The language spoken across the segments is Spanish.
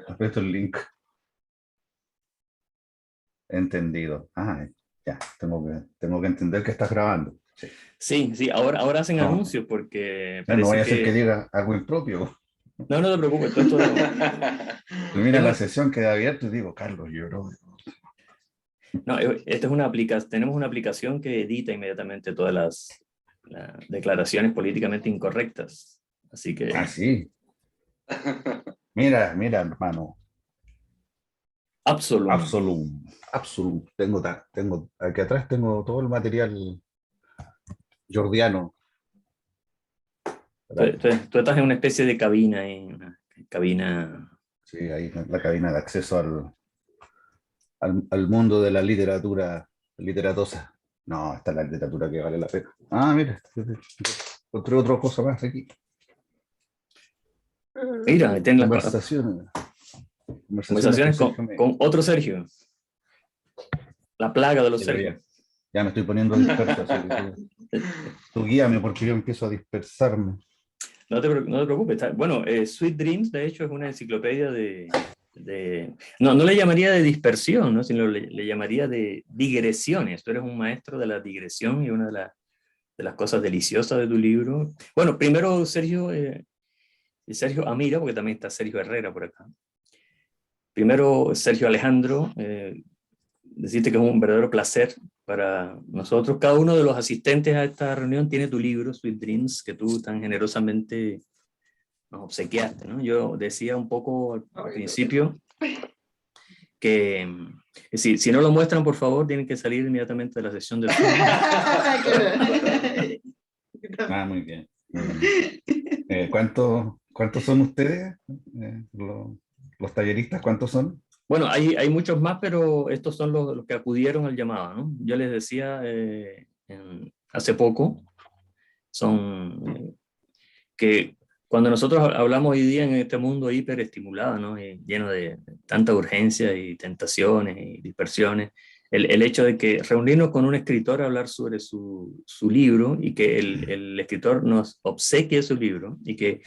Aprieto el link. Entendido. Ah, ya, tengo que entender que estás grabando. Sí. Sí, sí, ahora hacen No, anuncios porque no parece vaya a ser que que... diga algo impropio. No, no te preocupes, todo esto... Termina la Tengo... sesión, queda abierto y digo, Carlos lloró. No, esta es una aplicación, tenemos una aplicación que edita inmediatamente todas las declaraciones políticamente incorrectas. Así Ah, que, sí. Mira, hermano. Absolum. Absolum. Absolum. Aquí atrás tengo todo el material jordiano. Tú estás en una especie de cabina, en una cabina... Sí, ahí en la cabina de acceso al mundo de la literatura literatosa. No, esta es la literatura que vale la pena. Ah, mira, encontré otra cosa más aquí. Mira, tienen las Conversaciones. Conversaciones con conversaciones Sergio Medio. con otro Sergio, la plaga de los Sí, pero Sergios. ya me estoy poniendo disperso, así que tú guíame porque yo empiezo a dispersarme. No te preocupes. Bueno, Sweet Dreams, de hecho, es una enciclopedia no, no le llamaría de dispersión, ¿no? Sino le llamaría de digresiones. Tú eres un maestro de la digresión y una de las cosas deliciosas de tu libro. Bueno, primero Sergio Amira, porque también está Sergio Herrera por acá. Primero, Sergio Alejandro, decirte que es un verdadero placer para nosotros. Cada uno de los asistentes a esta reunión tiene tu libro, Sweet Dreams, que tú tan generosamente nos obsequiaste, ¿no? Yo decía un poco al principio que si no lo muestran, por favor, tienen que salir inmediatamente de la sesión del Zoom. Ah, muy bien. Muy bien. ¿Cuántos son ustedes? Los talleristas, ¿cuántos son? Bueno, hay muchos más, pero estos son los que acudieron al llamado, ¿no? Yo les decía hace poco, son que cuando nosotros hablamos hoy día en este mundo hiperestimulado, ¿no? Y lleno de tanta urgencia y tentaciones y dispersiones, el hecho de que reunirnos con un escritor a hablar sobre su libro y que el escritor nos obsequie su libro y que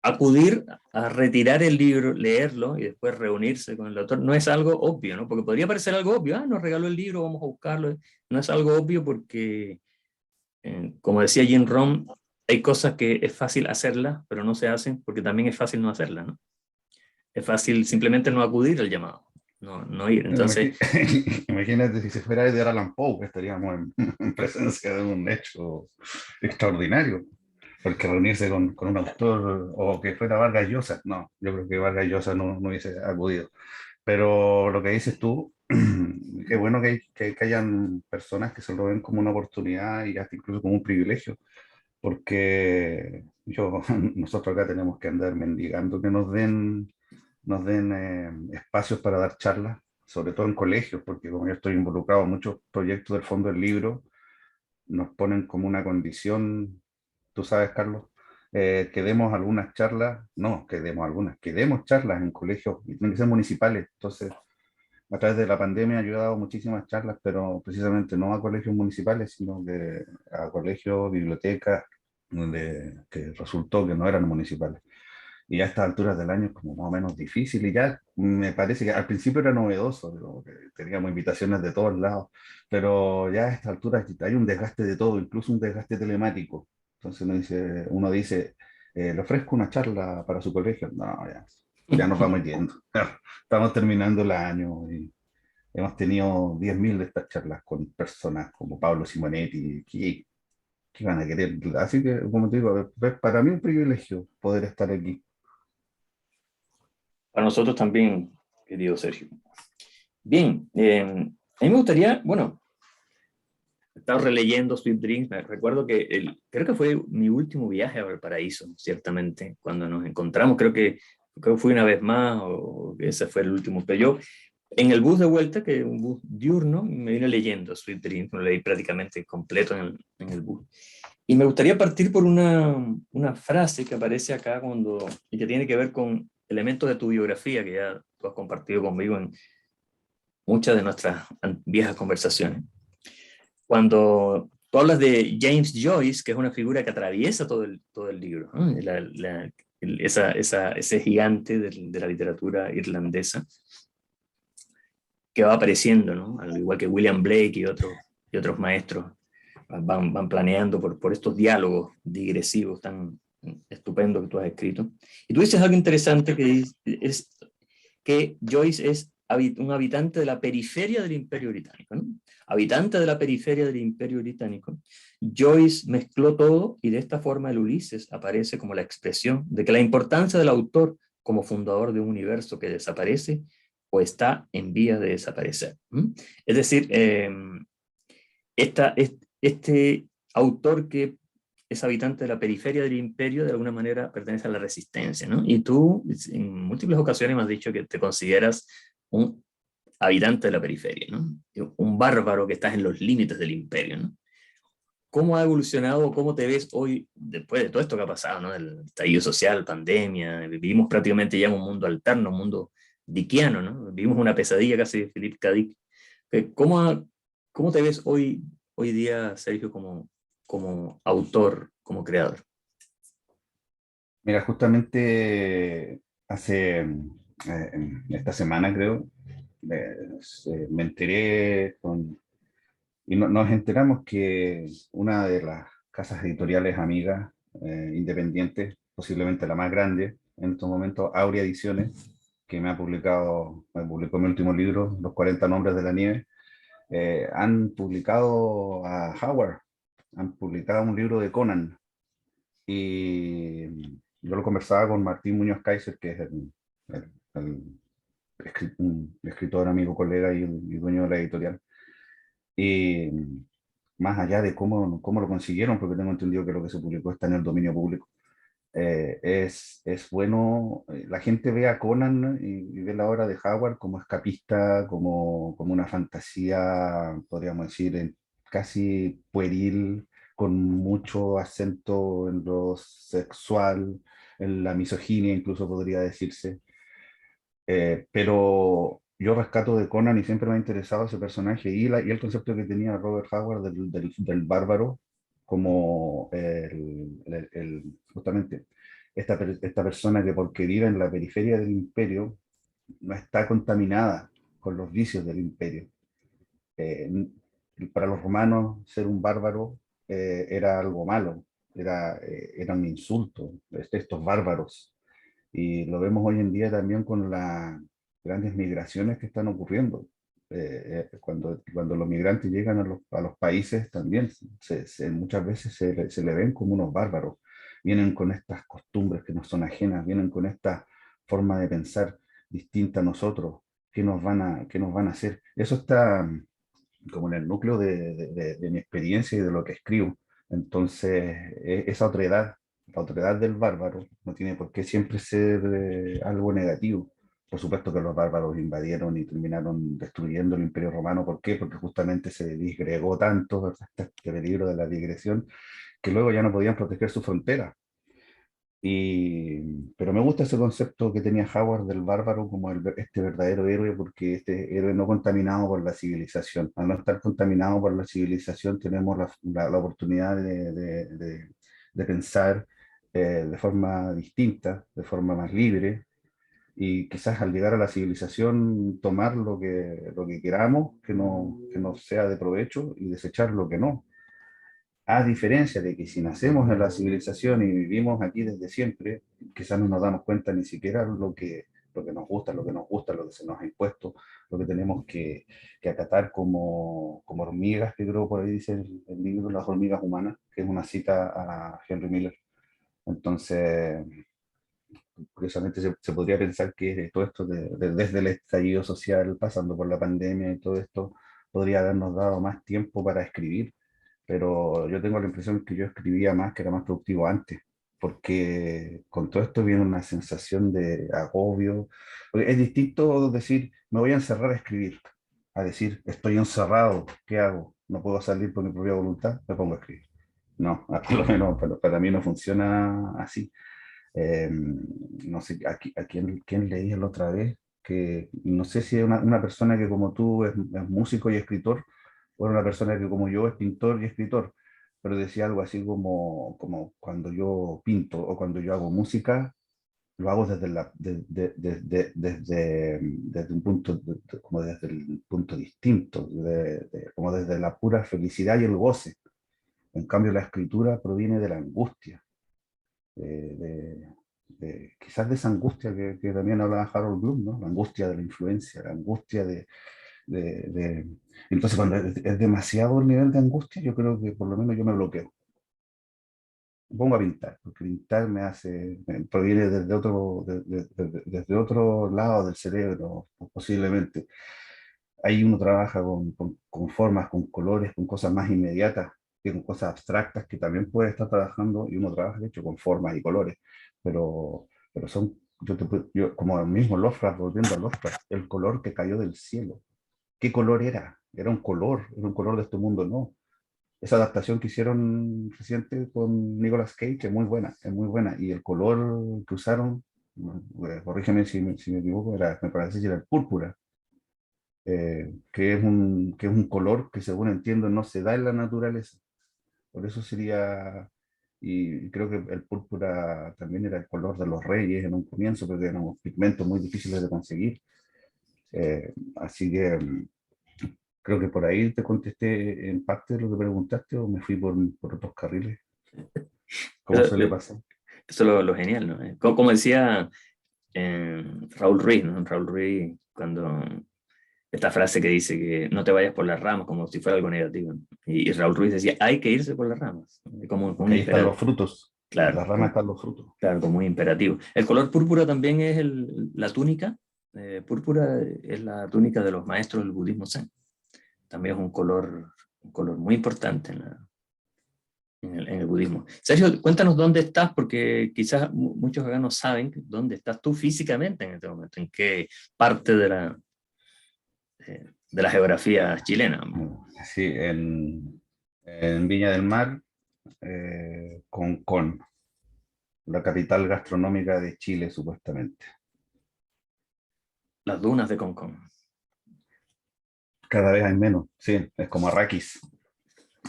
acudir a retirar el libro, leerlo y después reunirse con el autor, no es algo obvio, ¿no? Porque podría parecer algo obvio, nos regaló el libro, vamos a buscarlo. No es algo obvio porque como decía Jim Rohn, hay cosas que es fácil hacerlas, pero no se hacen porque también es fácil no hacerlas, ¿no? Es fácil simplemente no acudir al llamado, no ir. Entonces, Imagínate si se fuera Edgar Allan Poe, que estaríamos en presencia de un hecho extraordinario. Porque reunirse con un autor o que fuera Vargas Llosa, no, yo creo que Vargas Llosa no hubiese acudido. Pero lo que dices tú, qué bueno que hayan personas que se lo ven como una oportunidad y hasta incluso como un privilegio, porque nosotros acá tenemos que andar mendigando que nos den espacios para dar charlas, sobre todo en colegios, porque como yo estoy involucrado en muchos proyectos del Fondo del Libro, nos ponen como una condición, tú sabes, Carlos, que demos algunas charlas, no, que demos charlas en colegios, y tienen que ser municipales. Entonces, a través de la pandemia he ayudado muchísimas charlas, pero precisamente no a colegios municipales, sino que a colegios, bibliotecas, donde que resultó que no eran municipales. Y ya a estas alturas del año es como más o menos difícil y ya me parece que al principio era novedoso, digo, que teníamos invitaciones de todos lados, pero ya a estas alturas hay un desgaste de todo, incluso un desgaste telemático. Entonces uno dice, le ofrezco una charla para su colegio. No, ya nos vamos yendo. Estamos terminando el año y hemos tenido 10.000 de estas charlas con personas como Pablo Simonetti, que van a querer. Así que, como te digo, es para mí un privilegio poder estar aquí. para nosotros también, querido Sergio. Bien, a mí me gustaría, bueno, he estado releyendo Sweet Dreams, me recuerdo que creo que fue mi último viaje a Valparaíso, ciertamente, cuando nos encontramos, creo que fui una vez más, o ese fue el último, pero yo en el bus de vuelta, que es un bus diurno, me vine leyendo Sweet Dreams, lo leí prácticamente completo en el bus. Y me gustaría partir por una frase que aparece acá y que tiene que ver con elementos de tu biografía que ya tú has compartido conmigo en muchas de nuestras viejas conversaciones. Cuando tú hablas de James Joyce, que es una figura que atraviesa todo el libro, ¿no? ese gigante de la literatura irlandesa que va apareciendo, ¿no? Al igual que William Blake y otros maestros van planeando por estos diálogos digresivos tan estupendos que tú has escrito. Y tú dices algo interesante es que Joyce es un habitante de la periferia del Imperio Británico, ¿no? Habitante de la periferia del Imperio Británico. Joyce mezcló todo y de esta forma el Ulises aparece como la expresión de que la importancia del autor como fundador de un universo que desaparece o está en vías de desaparecer. Es decir, este autor que es habitante de la periferia del imperio, de alguna manera pertenece a la resistencia, ¿no? Y tú en múltiples ocasiones me has dicho que te consideras un habitante de la periferia, ¿no? Un bárbaro que estás en los límites del imperio, ¿no? ¿Cómo ha evolucionado, cómo te ves hoy, después de todo esto que ha pasado, ¿no? El estallido social, pandemia, vivimos prácticamente ya en un mundo alterno, un mundo dickiano, ¿no? Vivimos una pesadilla casi de Philip K. Dick. ¿Cómo te ves hoy día, Sergio, como autor, como creador? Mira, justamente hace esta semana, creo, me enteré y nos enteramos que una de las casas editoriales amigas, independientes, posiblemente la más grande en estos momentos, Aurea Ediciones, que me publicó mi último libro, Los 40 nombres de la nieve, han publicado a Howard, han publicado un libro de Conan. Y yo lo conversaba con Martín Muñoz Kaiser, que es el un escritor, amigo, colega y dueño de la editorial. Y más allá de cómo lo consiguieron, porque tengo entendido que lo que se publicó está en el dominio público, es bueno, la gente ve a Conan y ve la obra de Howard como escapista, como una fantasía, podríamos decir, casi pueril, con mucho acento en lo sexual, en la misoginia incluso podría decirse. Pero yo rescato de Conan y siempre me ha interesado ese personaje y el concepto que tenía Robert Howard del bárbaro como justamente esta persona que porque vive en la periferia del imperio no está contaminada con los vicios del imperio. Eh, para los romanos ser un bárbaro era algo malo, era un insulto, estos bárbaros. Y lo vemos hoy en día también con las grandes migraciones que están ocurriendo. Cuando los migrantes llegan a los países también muchas veces se le ven como unos bárbaros. Vienen con estas costumbres que nos son ajenas, vienen con esta forma de pensar distinta a nosotros. Qué nos van a hacer? Eso está como en el núcleo de mi experiencia y de lo que escribo. Entonces, esa otredad, la otredad del bárbaro, no tiene por qué siempre ser algo negativo. Por supuesto que los bárbaros invadieron y terminaron destruyendo el Imperio Romano. ¿Por qué? Porque justamente se disgregó tanto, ¿verdad? Este peligro de la digresión, que luego ya no podían proteger su frontera. Pero me gusta ese concepto que tenía Howard del bárbaro como este verdadero héroe, porque este héroe no contaminado por la civilización. Al no estar contaminado por la civilización, tenemos la oportunidad de pensar de forma distinta, de forma más libre, y quizás al llegar a la civilización tomar lo que queramos, que no sea de provecho, y desechar lo que no. A diferencia de que si nacemos en la civilización y vivimos aquí desde siempre, quizás no nos damos cuenta ni siquiera lo que nos gusta, lo que nos gusta, lo que se nos ha impuesto, lo que tenemos que acatar como hormigas, que creo por ahí dice el libro Las hormigas humanas, que es una cita a Henry Miller. Entonces, curiosamente se podría pensar que todo esto desde el estallido social, pasando por la pandemia y todo esto, podría habernos dado más tiempo para escribir, pero yo tengo la impresión que yo escribía más, que era más productivo antes, porque con todo esto viene una sensación de agobio. Porque es distinto decir, me voy a encerrar a escribir, a decir, estoy encerrado, ¿qué hago? No puedo salir por mi propia voluntad, me pongo a escribir. No, por lo menos para mí no funciona así. No sé, quién leí la otra vez, que no sé si es una persona que como tú es músico y escritor, o era una persona que como yo es pintor y escritor, pero decía algo así como cuando yo pinto o cuando yo hago música, lo hago desde un punto, como desde el punto distinto, como desde la pura felicidad y el goce. En cambio, la escritura proviene de la angustia, eh, de, quizás de esa angustia que también hablaba Harold Bloom, ¿no? La angustia de la influencia, la angustia de, de- Entonces, cuando es demasiado el nivel de angustia, yo creo que por lo menos yo me bloqueo. Pongo a pintar, porque pintar proviene desde otro lado del cerebro, posiblemente. Ahí uno trabaja con formas, con colores, con cosas más inmediatas, que con cosas abstractas que también puede estar trabajando, y uno trabaja de hecho con formas y colores, pero son, como el mismo Lovecraft, volviendo a Lovecraft, el color que cayó del cielo. ¿Qué color era? Era un color de este mundo, no. Esa adaptación que hicieron reciente con Nicolas Cage es muy buena, y el color que usaron, corrígeme si me equivoco, me parece que era el púrpura, que es un color que según entiendo no se da en la naturaleza. Por eso sería, y creo que el púrpura también era el color de los reyes en un comienzo, porque eran unos pigmentos muy difíciles de conseguir. Así que creo que por ahí te contesté en parte de lo que preguntaste, o me fui por otros carriles, como Eso, suele pasar. eso es lo genial, ¿no? Como decía Raúl Ruiz, ¿no? Raúl Ruiz, cuando esta frase que dice que no te vayas por las ramas como si fuera algo negativo. Y Raúl Ruiz decía, hay que irse por las ramas, como un Que ahí están los imperativo. frutos, en Claro, las ramas están los frutos. claro, como un imperativo. El color púrpura también es la túnica. Púrpura es la túnica de los maestros del budismo zen. También es un color muy importante en el budismo. Sergio, cuéntanos dónde estás, porque quizás muchos acá no saben dónde estás tú físicamente en este momento, en qué parte de la geografía chilena. Sí, en Viña del Mar, Concón, la capital gastronómica de Chile, supuestamente. Las dunas de Concón. Cada vez hay menos, sí, es como Arrakis.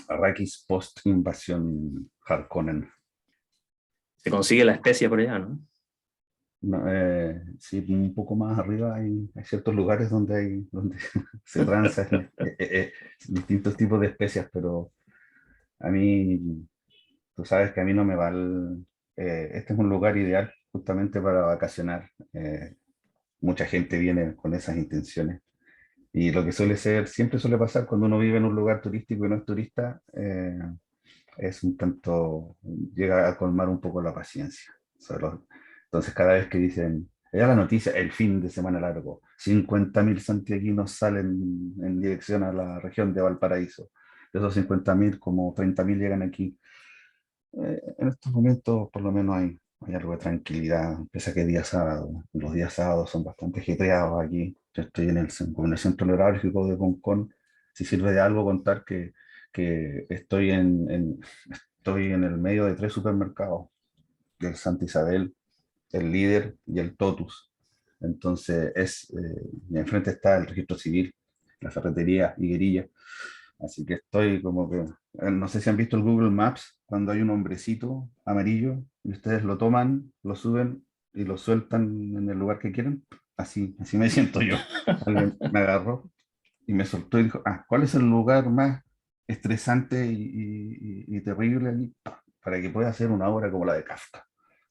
Arrakis post-invasión Harkonnen. Se consigue la especia por allá, ¿no? No, sí, un poco más arriba hay ciertos lugares donde se transan distintos tipos de especias, pero a mí, tú sabes que a mí no me va este es un lugar ideal justamente para vacacionar. Mucha gente viene con esas intenciones. Y lo que siempre suele pasar cuando uno vive en un lugar turístico y no es turista, es un tanto, llega a colmar un poco la paciencia. Entonces, cada vez que dicen, ya la noticia, el fin de semana largo, 50.000 santiaguinos salen en dirección a la región de Valparaíso. De esos 50.000, como 30.000 llegan aquí. En estos momentos, por lo menos, hay algo de tranquilidad, pese a que es día sábado. Los días sábados son bastante ajetreados aquí. Yo estoy como en el centro neurálgico de Concón. Si sirve de algo contar que estoy en el medio de 3 supermercados, el Santa Isabel, el Líder y el Totus. Entonces, enfrente está el registro civil, la ferretería Higuerilla. Así que estoy como que, no sé si han visto el Google Maps, cuando hay un hombrecito amarillo y ustedes lo toman, lo suben y lo sueltan en el lugar que quieren. Así me siento yo. Alguien me agarró y me soltó y dijo, ¿cuál es el lugar más estresante y terrible aquí? Para que pueda hacer una obra como la de Kafka.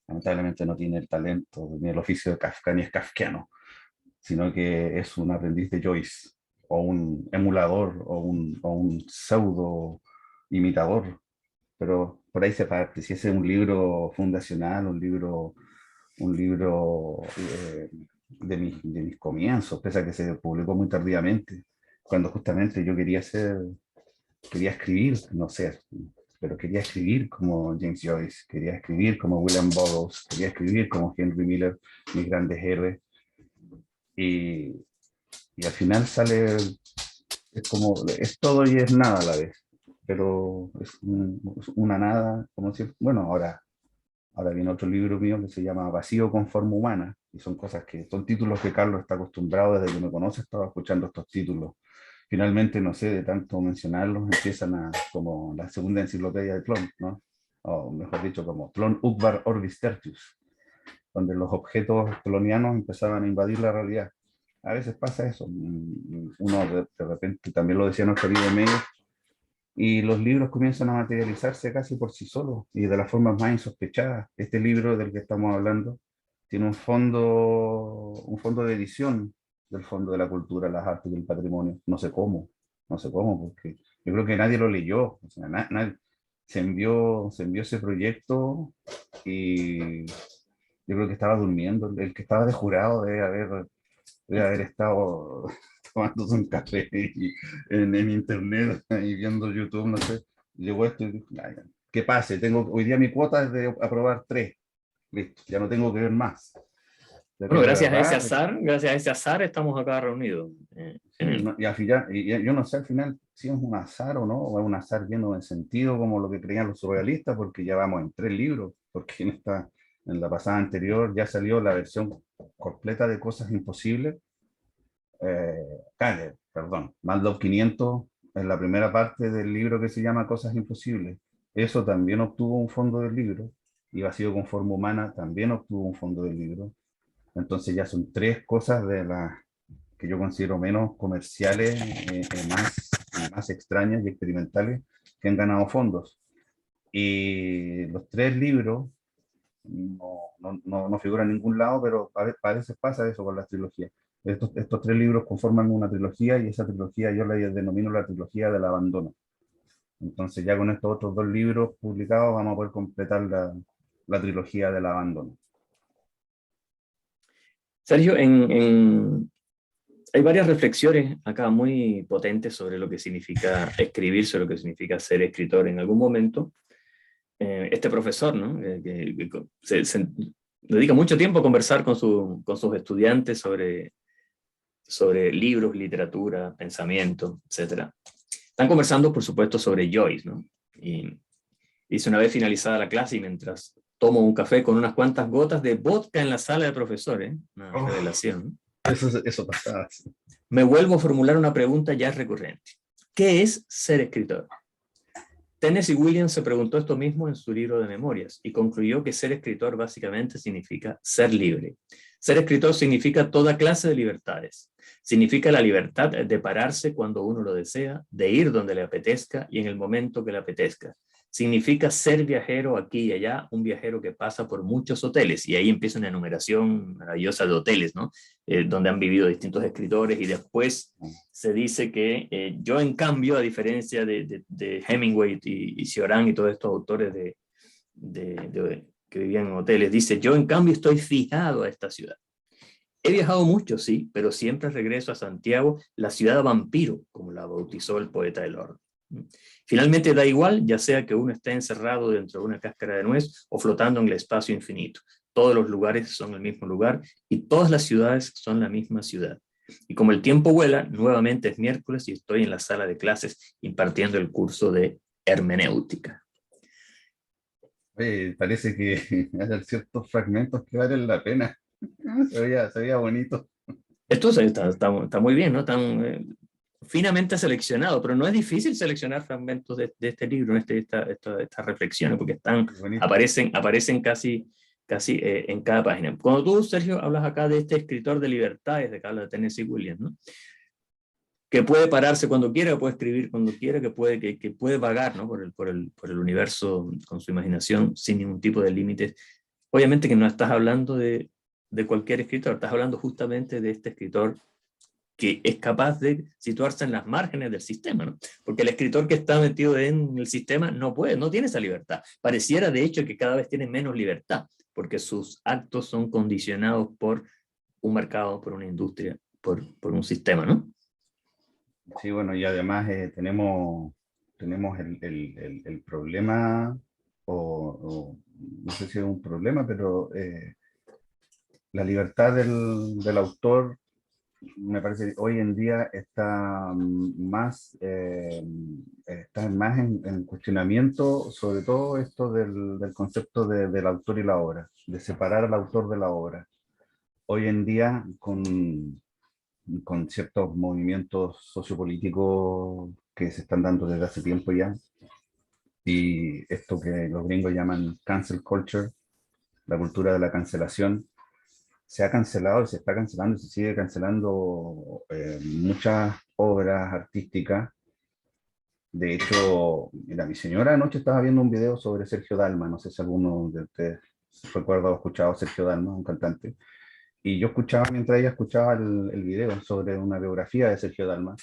Lamentablemente no tiene el talento ni el oficio de Kafka, ni es kafkiano, sino que es un aprendiz de Joyce, o un emulador, o un pseudo imitador, pero por ahí se parte. Si ese es un libro fundacional, un libro de mis comienzos, pese a que se publicó muy tardíamente, cuando justamente yo quería escribir, no sé, pero quería escribir como James Joyce, quería escribir como William Burroughs, quería escribir como Henry Miller, mis grandes héroes, y, y al final es todo y es nada a la vez, pero es una nada, como si, bueno, ahora viene otro libro mío que se llama Vacío con forma humana, y son títulos que Carlos está acostumbrado desde que me conoce, estaba escuchando estos títulos. Finalmente, no sé, de tanto mencionarlos, empiezan como la segunda enciclopedia de Plon, ¿no? O mejor dicho, como Plon Ukvar Orbis Tertius. donde los objetos colonianos empezaban a invadir la realidad. A veces pasa eso. Uno de repente, también lo decía nuestro amigo Meyer, y los libros comienzan a materializarse casi por sí solos y de las formas más insospechadas. Este libro del que estamos hablando tiene un fondo de edición del Fondo de la Cultura, las Artes y el Patrimonio. No sé cómo, porque yo creo que nadie lo leyó. O sea, se envió ese proyecto y yo creo que estaba durmiendo. El que estaba de jurado debe haber estado tomándose un café en internet y viendo YouTube, no sé. Llegó esto y dije, "Ah, ya, que pase, hoy día mi cuota es de aprobar 3, listo, ya no tengo que ver más. Pero Bueno, de verdad, gracias a ese azar estamos acá reunidos. sí, y, yo no sé al final si es un azar o no, o es un azar lleno de sentido como lo que creían los surrealistas, porque ya vamos en 3 libros, porque en la pasada anterior ya salió la versión completa de Cosas Imposibles. Perdón, Maldorf 500 en la primera parte del libro que se llama Cosas Imposibles. Eso también obtuvo un fondo del libro, y Vacío con Forma Humana también obtuvo un fondo del libro. Entonces ya son 3 cosas de las que yo considero menos comerciales, más extrañas y experimentales, que han ganado fondos. Y los 3 libros no figuran en ningún lado, pero a veces pasa eso con las trilogías. Estos 3 libros conforman una trilogía, y esa trilogía yo la denomino la trilogía del abandono. Entonces ya con estos otros 2 libros publicados vamos a poder completar la trilogía del abandono. Sergio, hay varias reflexiones acá muy potentes sobre lo que significa escribir, sobre lo que significa ser escritor. En algún momento, este profesor, ¿no? Que se dedica mucho tiempo a conversar con sus estudiantes sobre libros, literatura, pensamiento, etc. Están conversando, por supuesto, sobre Joyce, ¿no? Y dice, una vez finalizada la clase y mientras tomo un café con unas cuantas gotas de vodka en la sala de profesores, una Oh, revelación, ¿no? eso pasaba. Sí. Me vuelvo a formular una pregunta ya recurrente. ¿Qué es ser escritor? Tennessee Williams se preguntó esto mismo en su libro de memorias y concluyó que ser escritor básicamente significa ser libre. Ser escritor significa toda clase de libertades. Significa la libertad de pararse cuando uno lo desea, de ir donde le apetezca y en el momento que le apetezca. Significa ser viajero aquí y allá, un viajero que pasa por muchos hoteles. Y ahí empieza una enumeración maravillosa de hoteles, ¿no? Donde han vivido distintos escritores y después se dice que yo, en cambio, a diferencia de Hemingway y Cioran y todos estos autores que vivían en hoteles, dice, yo, en cambio, estoy fijado a esta ciudad. He viajado mucho, sí, pero siempre regreso a Santiago, la ciudad vampiro, como la bautizó el poeta del orden. Finalmente da igual, ya sea que uno esté encerrado dentro de una cáscara de nuez o flotando en el espacio infinito. Todos los lugares son el mismo lugar y todas las ciudades son la misma ciudad. Y como el tiempo vuela, nuevamente es miércoles y estoy en la sala de clases impartiendo el curso de hermenéutica. Oye, parece que hay ciertos fragmentos que valen la pena. Se veía bonito. Esto está muy bien, ¿no? Tan finamente seleccionado, pero no es difícil seleccionar fragmentos de este libro, estas reflexiones, porque Bonito. aparecen casi en cada página. Cuando tú, Sergio, hablas acá de este escritor de libertades, de que habla de Tennessee Williams, ¿no? Que puede pararse cuando quiera, que puede escribir cuando quiera, que puede vagar, ¿no? por el universo con su imaginación sin ningún tipo de límites. Obviamente que no estás hablando de cualquier escritor, estás hablando justamente de este escritor que es capaz de situarse en las márgenes del sistema, ¿no? Porque el escritor que está metido en el sistema no tiene esa libertad. Pareciera, de hecho, que cada vez tiene menos libertad, porque sus actos son condicionados por un mercado, por una industria, por un sistema, ¿no? Sí, bueno, y además tenemos el problema, no sé si es un problema, pero la libertad del autor me parece que hoy en día está más en cuestionamiento, sobre todo esto del concepto del autor y la obra, de separar al autor de la obra. Hoy en día, con ciertos movimientos sociopolíticos que se están dando desde hace tiempo ya, y esto que los gringos llaman cancel culture, la cultura de la cancelación. Se ha cancelado y se está cancelando y se sigue cancelando muchas obras artísticas. De hecho, mira, mi señora anoche estaba viendo un video sobre Sergio Dalma, no sé si alguno de ustedes recuerda o ha escuchado a Sergio Dalma, un cantante, y yo escuchaba, mientras ella escuchaba el video sobre una biografía de Sergio Dalma,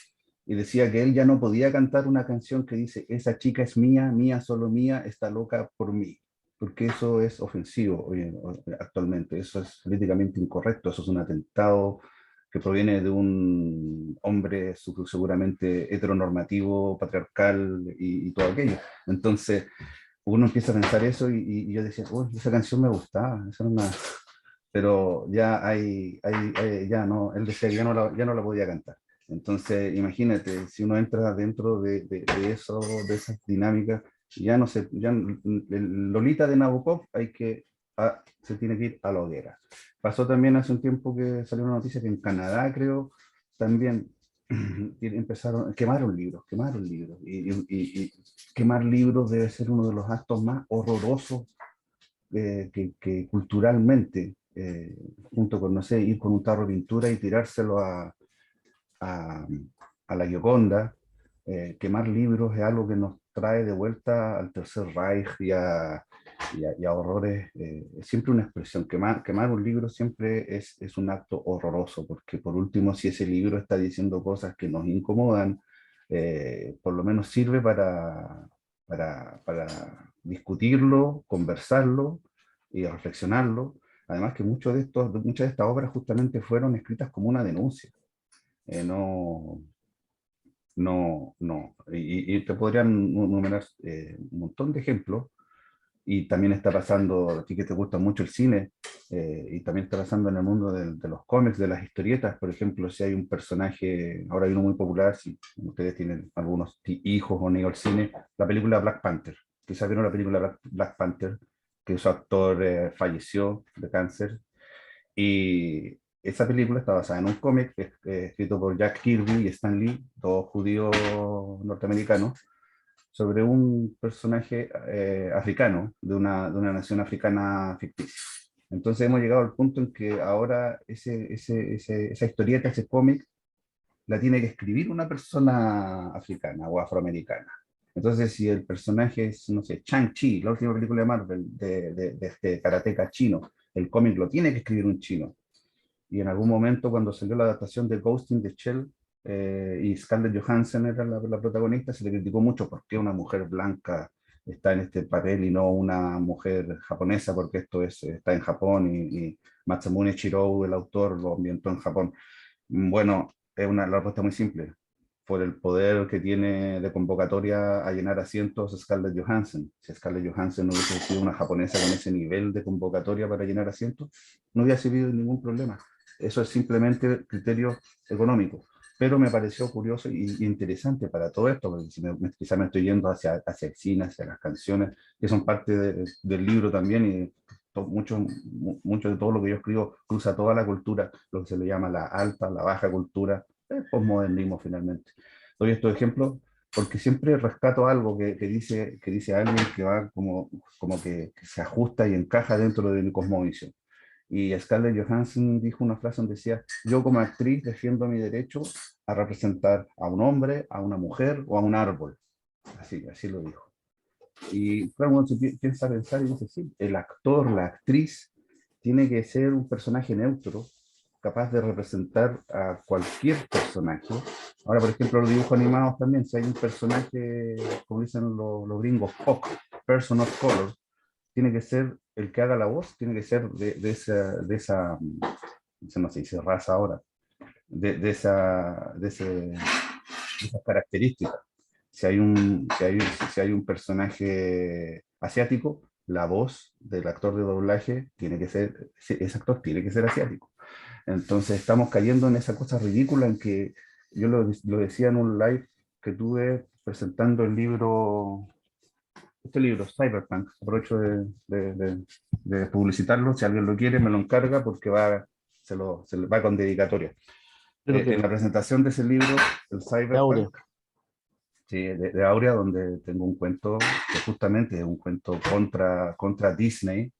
y decía que él ya no podía cantar una canción que dice, esa chica es mía, mía, solo mía, está loca por mí, porque eso es ofensivo actualmente, eso es políticamente incorrecto, eso es un atentado que proviene de un hombre seguramente heteronormativo, patriarcal y todo aquello. Entonces, uno empieza a pensar eso y yo decía, uy, esa canción me gustaba, esa era una... pero ya ya no, él decía que ya no la podía cantar. Entonces, imagínate, si uno entra dentro de eso, de esas dinámicas, ya no sé, ya el Lolita de Nabokov se tiene que ir a la hoguera. Pasó también hace un tiempo que salió una noticia que en Canadá, creo, también empezaron, quemaron libros. Y quemar libros debe ser uno de los actos más horrorosos que culturalmente, junto con, no sé, ir con un tarro de pintura y tirárselo a, a la Gioconda, quemar libros es algo que nos trae de vuelta al Tercer Reich y a horrores. Es siempre una expresión. Quemar un libro siempre es un acto horroroso, porque por último, si ese libro está diciendo cosas que nos incomodan, por lo menos sirve para discutirlo, conversarlo y reflexionarlo. Además que muchas de estas obras justamente fueron escritas como una denuncia. No, no. Y te podrían numerar un montón de ejemplos. Y también está pasando, a ti que te gusta mucho el cine, y también está pasando en el mundo de los cómics, de las historietas. Por ejemplo, si hay un personaje, ahora hay uno muy popular, si ustedes tienen algunos hijos o han ido al cine, la película Black Panther. Quizás vieron la película Black Panther, que su actor falleció de cáncer. Y esa película está basada en un cómic escrito por Jack Kirby y Stan Lee, dos judíos norteamericanos, sobre un personaje africano, de una nación africana ficticia. Entonces hemos llegado al punto en que ahora esa historieta, ese cómic, la tiene que escribir una persona africana o afroamericana. Entonces, si el personaje es, no sé, Shang-Chi, la última película de Marvel, de este karateca chino, el cómic lo tiene que escribir un chino. Y en algún momento, cuando salió la adaptación de Ghost in the Shell, y Scarlett Johansson era la protagonista, se le criticó mucho por qué una mujer blanca está en este papel y no una mujer japonesa, porque está en Japón y Masamune Shirow, el autor, lo ambientó en Japón. Bueno, la respuesta muy simple. Por el poder que tiene de convocatoria a llenar asientos Scarlett Johansson. Si Scarlett Johansson no hubiese sido una japonesa con ese nivel de convocatoria para llenar asientos, no hubiera habido ningún problema. Eso es simplemente criterio económico. Pero me pareció curioso y interesante para todo esto, porque si quizá me estoy yendo hacia el cine, hacia las canciones, que son parte del libro también, y mucho de todo lo que yo escribo cruza toda la cultura, lo que se le llama la alta, la baja cultura, el posmodernismo finalmente. Doy estos ejemplos porque siempre rescato algo que dice alguien que va como que se ajusta y encaja dentro de mi cosmovisión. Y Scarlett Johansson dijo una frase donde decía, yo como actriz defiendo mi derecho a representar a un hombre, a una mujer o a un árbol. Así lo dijo. Y claro, uno se piensa a pensar y dice, sí, el actor, la actriz, tiene que ser un personaje neutro, capaz de representar a cualquier personaje. Ahora, por ejemplo, los dibujos animados también, si hay un personaje, como dicen los gringos, POC, Person of Color, tiene que ser el que haga la voz, tiene que ser de esa no se dice raza ahora, de esas características. Si hay un personaje asiático, la voz del actor de doblaje tiene que ser, ese actor tiene que ser asiático. Entonces estamos cayendo en esa cosa ridícula en que yo lo decía en un live que tuve presentando este libro, Cyberpunk. Aprovecho de publicitarlo, si alguien lo quiere me lo encarga porque se lo va con dedicatoria. Yo lo En quiero. la presentación de ese libro, el De Aurea. Cyberpunk, sí, de Aurea, donde tengo un cuento que justamente es un cuento contra Disney,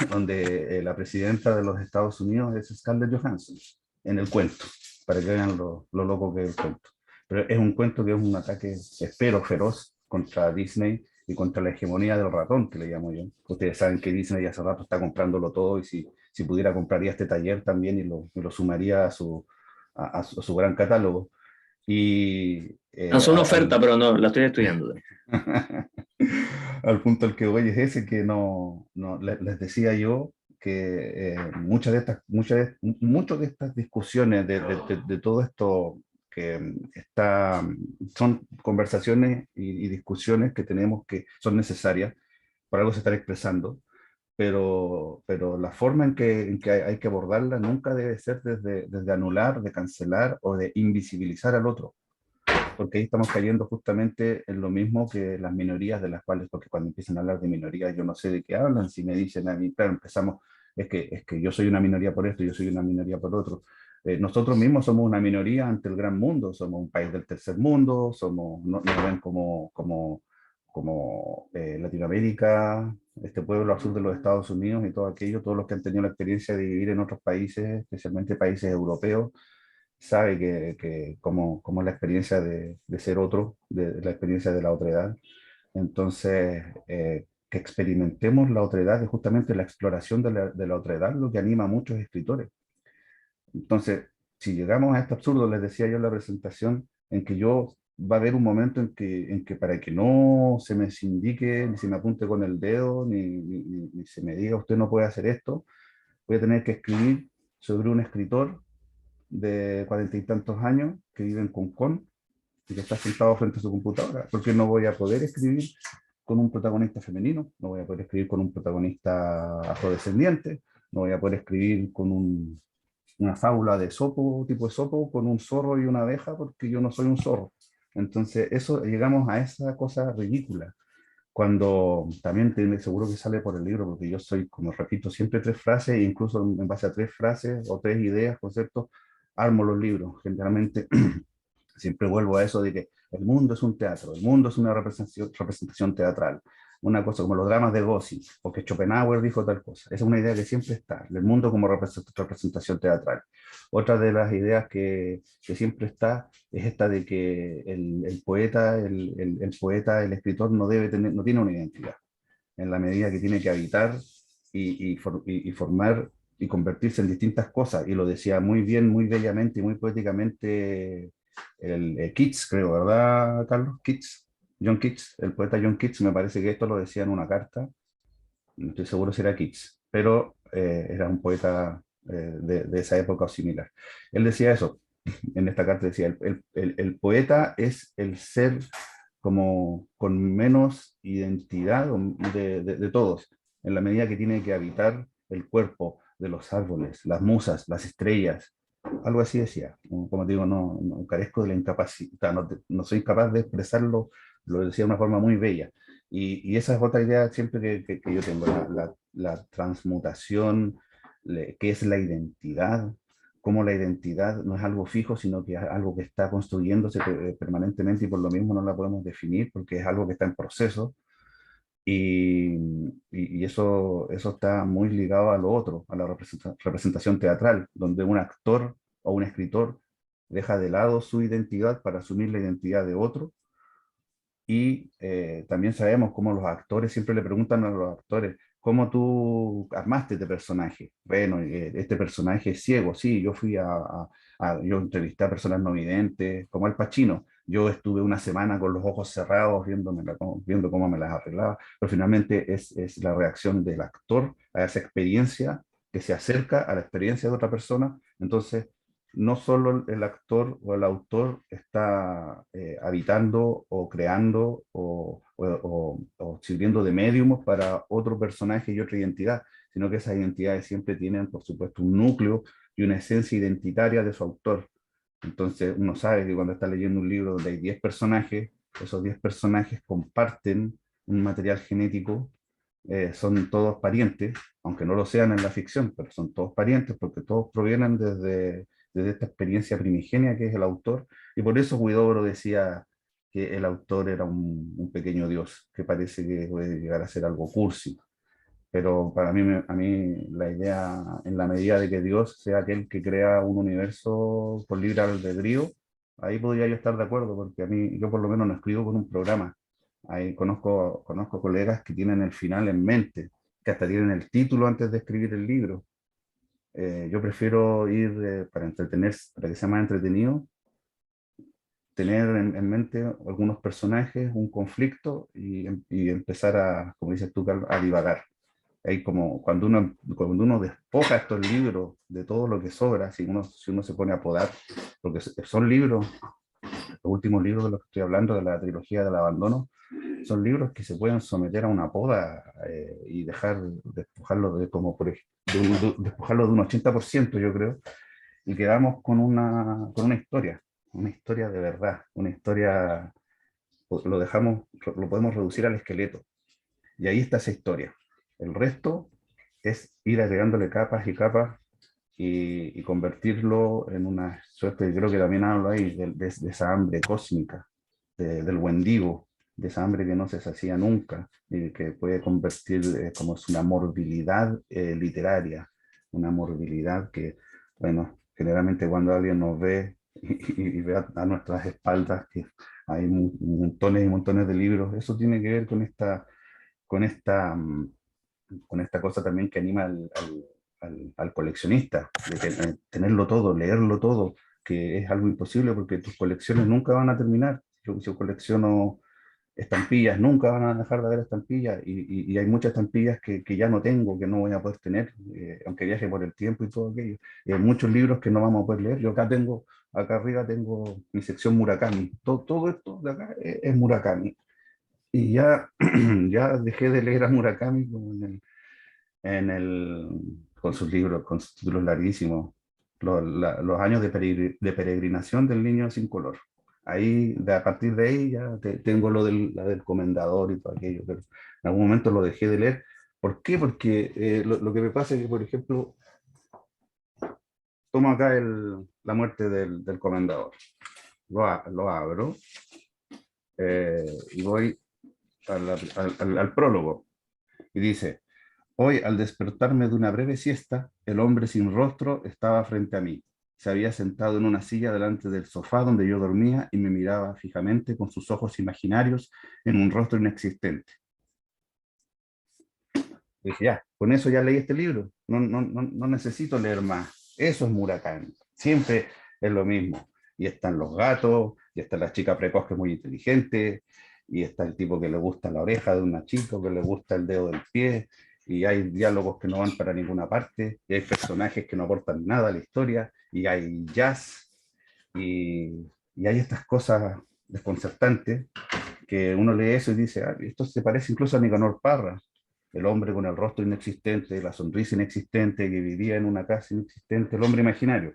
donde la presidenta de los Estados Unidos es Scarlett Johansson, en el cuento, para que vean lo loco que es el cuento. Pero es un cuento que es un ataque, espero, feroz contra Disney y contra la hegemonía del ratón, que le llamo yo. Ustedes saben que Disney hace rato está comprándolo todo y si pudiera compraría este taller también y lo sumaría a su gran catálogo. Y Es una oferta, pero no, la estoy estudiando. al punto al que voy es ese que les decía yo que muchas de estas discusiones, de todo esto que son conversaciones y discusiones que tenemos que son necesarias, por algo se están expresando, pero la forma en que hay que abordarla nunca debe ser desde anular, de cancelar o de invisibilizar al otro, porque ahí estamos cayendo justamente en lo mismo que las minorías de las cuales, porque cuando empiezan a hablar de minorías yo no sé de qué hablan, si me dicen a mí, claro, empezamos, es que yo soy una minoría por esto, yo soy una minoría por otro. Nosotros mismos somos una minoría ante el gran mundo, somos un país del tercer mundo, nos ven como Latinoamérica, este pueblo al sur de los Estados Unidos y todo aquello, todos los que han tenido la experiencia de vivir en otros países, especialmente países europeos, sabe cómo es la experiencia de ser otro, de la experiencia de la otredad. Entonces, que experimentemos la otredad es justamente la exploración de la otredad lo que anima a muchos escritores. Entonces, si llegamos a este absurdo, les decía yo en la presentación, en que va a haber un momento en que para que no se me indique, ni se me apunte con el dedo, ni se me diga usted no puede hacer esto, voy a tener que escribir sobre un escritor de 40 y tantos años que vive en Concón y que está sentado frente a su computadora, porque no voy a poder escribir con un protagonista femenino, no voy a poder escribir con un protagonista afrodescendiente, no voy a poder escribir con una fábula de Sopo, tipo de Sopo, con un zorro y una abeja, porque yo no soy un zorro. Entonces, llegamos a esa cosa ridícula. Cuando también seguro que sale por el libro, porque yo soy, como repito, siempre tres frases, e incluso en base a tres frases o tres ideas, conceptos, armo los libros. Generalmente siempre vuelvo a eso de que el mundo es un teatro, el mundo es una representación teatral, una cosa como los dramas de Gossi, porque Schopenhauer dijo tal cosa. Esa es una idea que siempre está, el mundo como representación teatral. Otra de las ideas que siempre está es esta de que el poeta, el escritor no tiene una identidad, en la medida que tiene que habitar y formar y convertirse en distintas cosas. Y lo decía muy bien, muy bellamente y muy poéticamente Keats, creo, ¿verdad, Carlos? Keats, John Keats, el poeta John Keats, me parece que esto lo decía en una carta, no estoy seguro si era Keats, pero era un poeta de esa época o similar. Él decía eso, en esta carta decía, el poeta es el ser como con menos identidad de todos, en la medida que tiene que habitar el cuerpo de los árboles, las musas, las estrellas, algo así decía. Como te digo, no carezco de la incapacidad, no soy capaz de expresarlo, lo decía de una forma muy bella. Y esa es otra idea siempre que yo tengo, la transmutación, qué es la identidad, cómo la identidad no es algo fijo, sino que es algo que está construyéndose permanentemente y por lo mismo no la podemos definir porque es algo que está en proceso y, y eso está muy ligado a lo otro, a la representación teatral, donde un actor o un escritor deja de lado su identidad para asumir la identidad de otro. Y también sabemos cómo los actores siempre le preguntan a los actores, ¿cómo tú armaste este personaje? Bueno, este personaje es ciego, sí, yo entrevisté a personas no videntes, como Al Pacino. Yo estuve una semana con los ojos cerrados viendo cómo me las arreglaba, pero finalmente es la reacción del actor a esa experiencia que se acerca a la experiencia de otra persona. Entonces, no solo el actor o el autor está habitando o creando o sirviendo de médium para otro personaje y otra identidad, sino que esas identidades siempre tienen, por supuesto, un núcleo y una esencia identitaria de su autor. Entonces, uno sabe que cuando está leyendo un libro donde hay 10 personajes, esos 10 personajes comparten un material genético, son todos parientes, aunque no lo sean en la ficción, pero son todos parientes porque todos provienen desde esta experiencia primigenia que es el autor, y por eso Huidobro decía que el autor era un pequeño dios, que parece que puede llegar a ser algo cursi, pero para mí, a mí la idea, en la medida de que Dios sea aquel que crea un universo por libre albedrío, ahí podría yo estar de acuerdo, porque a mí, yo por lo menos no escribo con un programa. Ahí conozco colegas que tienen el final en mente, que hasta tienen el título antes de escribir el libro. Yo prefiero ir para entretener, para que sea más entretenido, tener en mente algunos personajes, un conflicto y empezar a, como dices tú, Carlos, a divagar. Ahí como cuando uno despoja estos libros de todo lo que sobra, si uno se pone a podar, porque son libros, los últimos libros de los que estoy hablando, de la trilogía del abandono, son libros que se pueden someter a una poda y despojarlo de como por ejemplo, despojarlo de un 80%, yo creo, y quedamos con una historia de verdad, una historia, lo dejamos, lo podemos reducir al esqueleto, y ahí está esa historia. El resto es ir agregándole capas y capas y convertirlo en una suerte, creo que también hablo ahí, de esa hambre cósmica, del Wendigo, de esa hambre que no se sacía nunca, y que puede convertir como es una morbilidad literaria, una morbilidad que, bueno, generalmente cuando alguien nos ve y ve a nuestras espaldas que hay montones y montones de libros, eso tiene que ver con esta, con esta cosa también que anima al coleccionista, de tenerlo todo, leerlo todo, que es algo imposible porque tus colecciones nunca van a terminar. Yo colecciono estampillas, nunca van a dejar de haber estampillas y hay muchas estampillas que ya no tengo, que no voy a poder tener, aunque viaje por el tiempo y todo aquello. Y hay muchos libros que no vamos a poder leer. Yo acá arriba tengo mi sección Murakami. Todo esto de acá es Murakami. Y ya, ya dejé de leer a Murakami como con sus libros, con sus títulos larguísimos, los años de peregrinación del niño sin color. Ahí, a partir de ahí, ya tengo la del comendador y todo aquello, pero en algún momento lo dejé de leer. ¿Por qué? Porque lo que me pasa es que, por ejemplo, tomo acá la muerte del comendador, lo abro y voy al prólogo y dice: hoy, al despertarme de una breve siesta, el hombre sin rostro estaba frente a mí. Se había sentado en una silla delante del sofá donde yo dormía y me miraba fijamente con sus ojos imaginarios en un rostro inexistente. Y dije, ya, con eso ya leí este libro. No necesito leer más. Eso es Murakami. Siempre es lo mismo. Y están los gatos, y está la chica precoz que es muy inteligente, y está el tipo que le gusta la oreja de una chica, que le gusta el dedo del pie, y hay diálogos que no van para ninguna parte, y hay personajes que no aportan nada a la historia, y hay jazz, y hay estas cosas desconcertantes que uno lee eso y dice, ah, esto se parece incluso a Nicanor Parra, el hombre con el rostro inexistente, la sonrisa inexistente, que vivía en una casa inexistente, el hombre imaginario,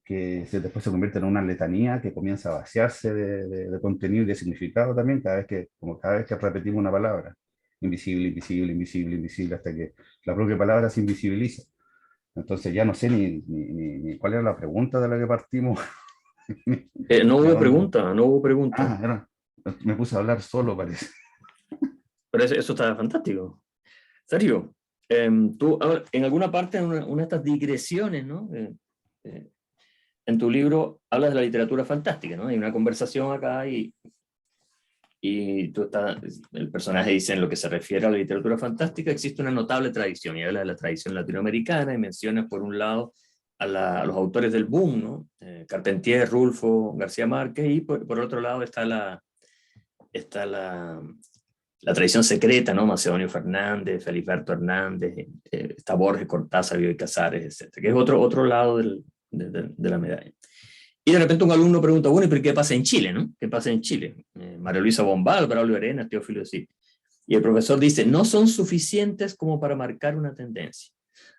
que después se convierte en una letanía que comienza a vaciarse de contenido y de significado también cada vez que repetimos una palabra. Invisible, invisible, invisible, invisible, hasta que la propia palabra se invisibiliza. Entonces ya no sé ni cuál era la pregunta de la que partimos. No ni a hubo dónde. pregunta, no hubo pregunta. Me puse a hablar solo, parece. Pero eso está fantástico. Sergio, tú en alguna parte, en una de estas digresiones, ¿no? Eh, en tu libro hablas de la literatura fantástica, ¿no? Hay una conversación acá y el personaje dice, en lo que se refiere a la literatura fantástica existe una notable tradición, y habla de la tradición latinoamericana y menciona por un lado a los autores del boom, ¿no? Carpentier, Rulfo, García Márquez, y por otro lado está la tradición secreta, ¿no? Macedonio Fernández, Feliberto Hernández, está Borges, Cortázar, Bioy Casares, etc., que es otro lado de la medalla. Y de repente un alumno pregunta, bueno, ¿y por qué pasa en Chile, no? ¿Qué pasa en Chile? María Luisa Bombal, Braulio Arenas, Teófilo Así. Y el profesor dice, no son suficientes como para marcar una tendencia.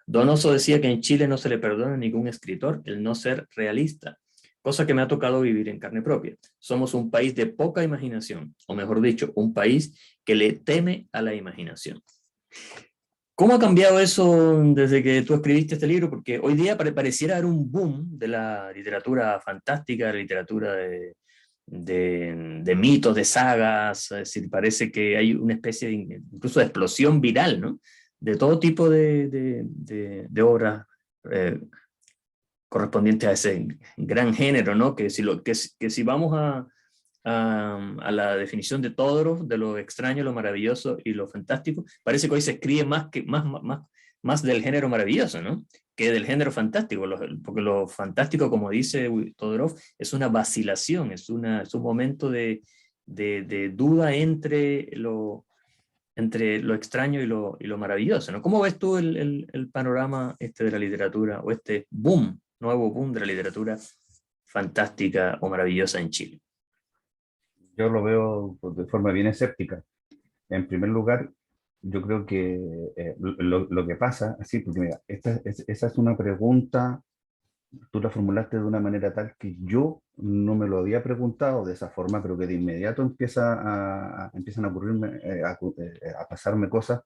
Donoso decía que en Chile no se le perdona a ningún escritor el no ser realista, cosa que me ha tocado vivir en carne propia. Somos un país de poca imaginación, o mejor dicho, un país que le teme a la imaginación. ¿Cómo ha cambiado eso desde que tú escribiste este libro? Porque hoy día pareciera haber un boom de la literatura fantástica, de la literatura de mitos, de sagas, es decir, parece que hay una especie de, incluso de explosión viral, ¿no? de todo tipo de obras correspondientes a ese gran género, ¿no? Que si vamos a la definición de Todorov, de lo extraño, lo maravilloso y lo fantástico, parece que hoy se escribe más del género maravilloso, ¿no? Que del género fantástico, porque lo fantástico, como dice Todorov, es una vacilación, es un momento de duda entre lo extraño y lo maravilloso, ¿no? ¿Cómo ves tú el panorama de la literatura, o este boom, nuevo boom de la literatura fantástica o maravillosa en Chile? Yo lo veo pues, de forma bien escéptica. En primer lugar, yo creo que lo que pasa, así, porque mira, esa es una pregunta, tú la formulaste de una manera tal que yo no me lo había preguntado de esa forma, pero que de inmediato empiezan a ocurrirme, a pasarme cosas,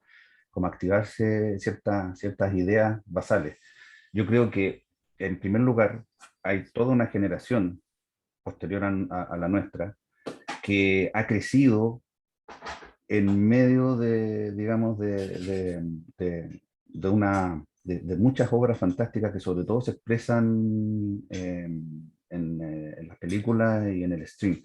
como activarse ciertas ideas basales. Yo creo que, en primer lugar, hay toda una generación posterior a la nuestra que ha crecido en medio de, digamos, de muchas obras fantásticas que sobre todo se expresan en las películas y en el stream.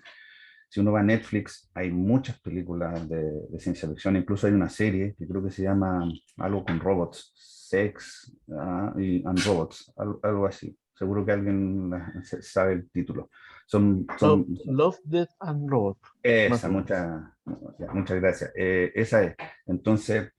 Si uno va a Netflix, hay muchas películas de ciencia ficción, incluso hay una serie que creo que se llama algo con robots, Sex and Robots, algo así. Seguro que alguien sabe el título. Love, Son Love, Death and Robot, más esa, o menos. muchas gracias. Esa es. Entonces,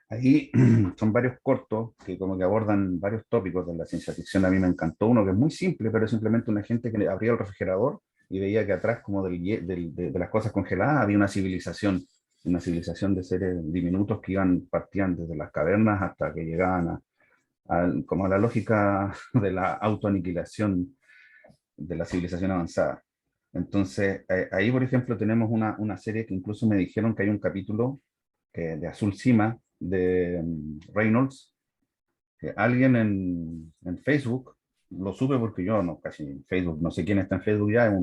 ahí son varios cortos que como que abordan varios tópicos de la ciencia ficción. A mí me encantó uno que es muy simple, pero es simplemente una gente que abría el refrigerador y veía que atrás, como de las cosas congeladas, había una civilización de seres diminutos que partían desde las cavernas hasta que llegaban como a la lógica de la autoaniquilación de la civilización avanzada. Entonces, ahí, por ejemplo, tenemos una serie que incluso me dijeron que hay un capítulo de Azul Cima de Reynolds, que alguien en Facebook, lo supe porque yo no, casi en Facebook, no sé quién está en Facebook ya,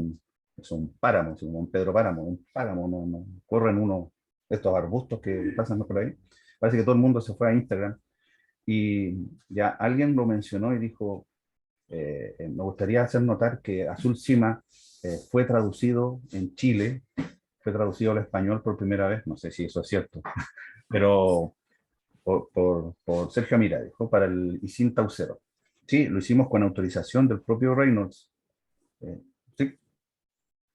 es un páramo, como un Pedro Páramo, un páramo, no corren uno de estos arbustos que pasan por ahí. Parece que todo el mundo se fue a Instagram y ya alguien lo mencionó y dijo, me gustaría hacer notar que Azul Cima fue traducido en Chile, fue traducido al español por primera vez, no sé si eso es cierto, pero por Sergio Amira, dijo, para el Isin Taucero. Sí, lo hicimos con autorización del propio Reynolds. Sí,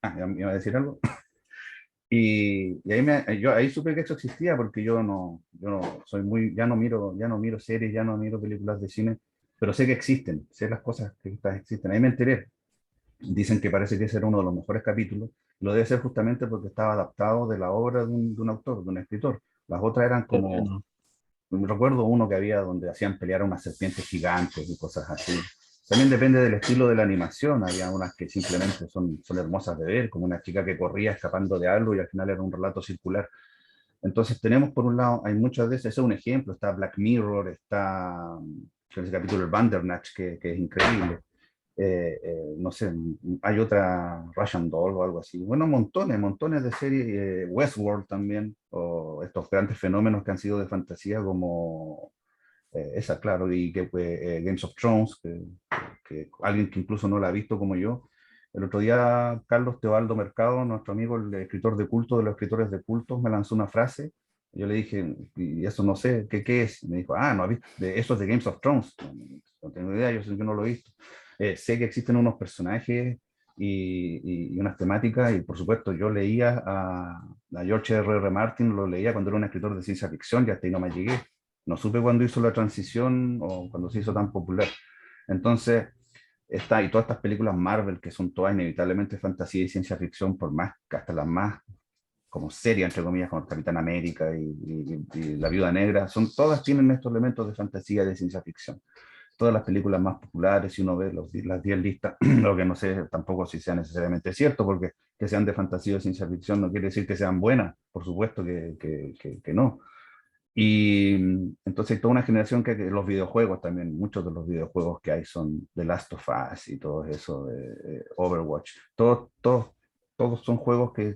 ¿me iba a decir algo? Y ahí, yo ahí supe que eso existía porque yo no soy muy, ya no miro series, ya no miro películas de cine, pero sé que existen, sé las cosas que estas existen. Ahí me enteré. Dicen que parece que ese era uno de los mejores capítulos. Lo debe ser justamente porque estaba adaptado de la obra de un autor, de un escritor. Las otras eran Qué como, bueno. recuerdo uno que había donde hacían pelear a unas serpientes gigantes y cosas así. También depende del estilo de la animación. Había unas que simplemente son hermosas de ver, como una chica que corría escapando de algo y al final era un relato circular. Entonces tenemos por un lado, hay muchas de esas, ese es un ejemplo, está Black Mirror, está ese capítulo del Bandersnatch que es increíble. No sé, hay otra Russian Doll o algo así. Bueno, montones de series, Westworld también, o estos grandes fenómenos que han sido de fantasía como esa, claro, y que Games of Thrones, que alguien que incluso no la ha visto como yo. El otro día Carlos Teobaldo Mercado, nuestro amigo, el escritor de culto de los escritores de cultos, me lanzó una frase. Yo le dije, y eso no sé, ¿qué es? Y me dijo, no, ¿has visto? Eso es de Games of Thrones. No tengo idea, yo no lo he visto. Sé que existen unos personajes y unas temáticas, y por supuesto yo leía a George R. Martin, lo leía cuando era un escritor de ciencia ficción y hasta ahí no me llegué. No supe cuándo hizo la transición o cuando se hizo tan popular. Entonces, y todas estas películas Marvel, que son todas inevitablemente fantasía y ciencia ficción, por más que hasta las más como serias, entre comillas, como Capitán América y La Viuda Negra, todas tienen estos elementos de fantasía y de ciencia ficción. Todas las películas más populares, si uno ve las 10 listas, lo que no sé tampoco si sea necesariamente cierto, porque que sean de fantasía o ciencia ficción no quiere decir que sean buenas, por supuesto que no. Y entonces hay toda una generación los videojuegos también, muchos de los videojuegos que hay son The Last of Us y todo eso, Overwatch, todos son juegos que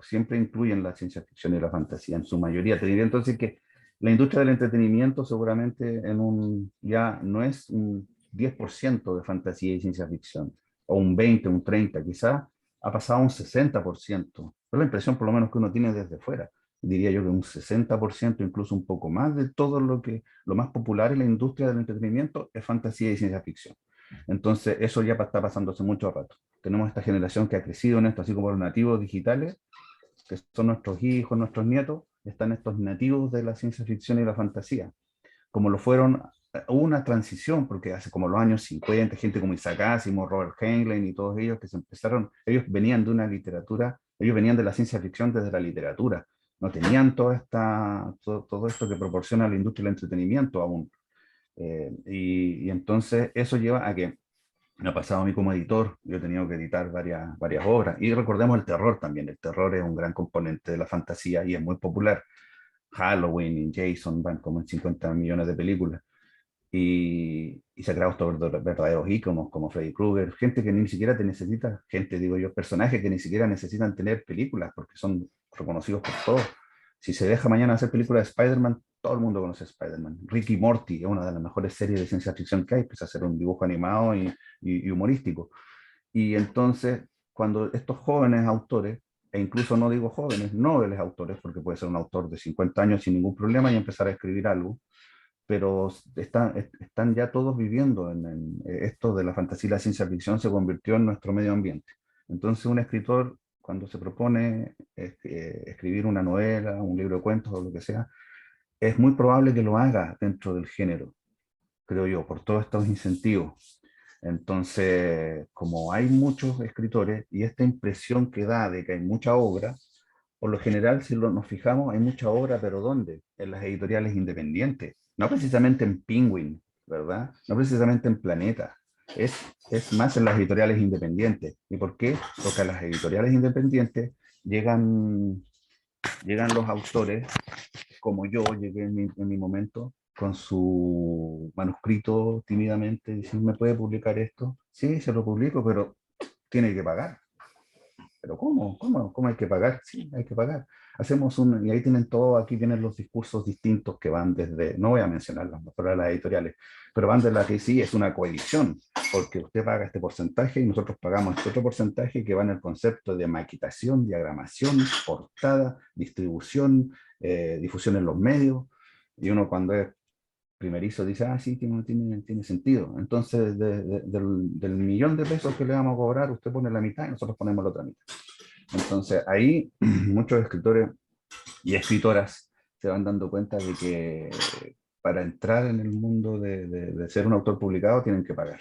siempre incluyen la ciencia ficción y la fantasía en su mayoría. Te diría entonces que La industria del entretenimiento seguramente ya no es un 10% de fantasía y ciencia ficción, o un 20, un 30, quizás ha pasado a un 60%. Es la impresión por lo menos que uno tiene desde fuera. Diría yo que un 60%, incluso un poco más de todo lo más popular en la industria del entretenimiento es fantasía y ciencia ficción. Entonces, eso ya está pasando hace mucho rato. Tenemos esta generación que ha crecido en esto, así como los nativos digitales, que son nuestros hijos, nuestros nietos, están estos nativos de la ciencia ficción y la fantasía, como lo fueron, hubo una transición, porque hace como los años 50, gente como Isaac Asimov, Robert Heinlein y todos ellos que se empezaron, ellos venían de una literatura, ellos venían de la ciencia ficción desde la literatura, no tenían todo esto que proporciona la industria del entretenimiento aún. Y entonces eso lleva a que me ha pasado a mí como editor, yo he tenido que editar varias obras. Y recordemos el terror también. El terror es un gran componente de la fantasía y es muy popular. Halloween y Jason van como en 50 millones de películas. Y se ha creado estos verdaderos íconos como Freddy Krueger, gente que ni siquiera te necesita, gente, digo yo, personajes que ni siquiera necesitan tener películas porque son reconocidos por todos. Si se deja mañana hacer películas de Spider-Man, todo el mundo conoce a Spider-Man. Ricky Morty es una de las mejores series de ciencia ficción que hay, pues hacer un dibujo animado y humorístico. Y entonces, cuando estos jóvenes autores, e incluso no digo jóvenes, nobles autores, porque puede ser un autor de 50 años sin ningún problema y empezar a escribir algo, pero están ya todos viviendo esto de la fantasía y la ciencia ficción se convirtió en nuestro medio ambiente. Entonces un escritor, cuando se propone escribir una novela, un libro de cuentos o lo que sea, es muy probable que lo haga dentro del género, creo yo, por todos estos incentivos. Entonces, como hay muchos escritores y esta impresión que da de que hay mucha obra, por lo general, si nos fijamos, hay mucha obra, pero ¿dónde? En las editoriales independientes. No precisamente en Penguin, ¿verdad? No precisamente en Planeta. Es, es más en las editoriales independientes. ¿Y por qué? Porque a las editoriales independientes llegan, llegan los autores, como yo llegué en mi momento, con su manuscrito tímidamente, diciendo, ¿me puede publicar esto? Sí, se lo publico, pero tiene que pagar. Pero ¿cómo? ¿Cómo hay que pagar? Sí, hay que pagar. Y ahí tienen todo, aquí tienen los discursos distintos que van desde, no voy a mencionar las editoriales, pero van de la que sí es una coedición, porque usted paga este porcentaje y nosotros pagamos este otro porcentaje que va en el concepto de maquetación, diagramación, portada, distribución, difusión en los medios, y uno cuando es primerizo dice, ah, sí, tiene sentido. Entonces, del millón de pesos que le vamos a cobrar, usted pone la mitad y nosotros ponemos la otra mitad. Entonces, ahí muchos escritores y escritoras se van dando cuenta de que para entrar en el mundo de ser un autor publicado tienen que pagar.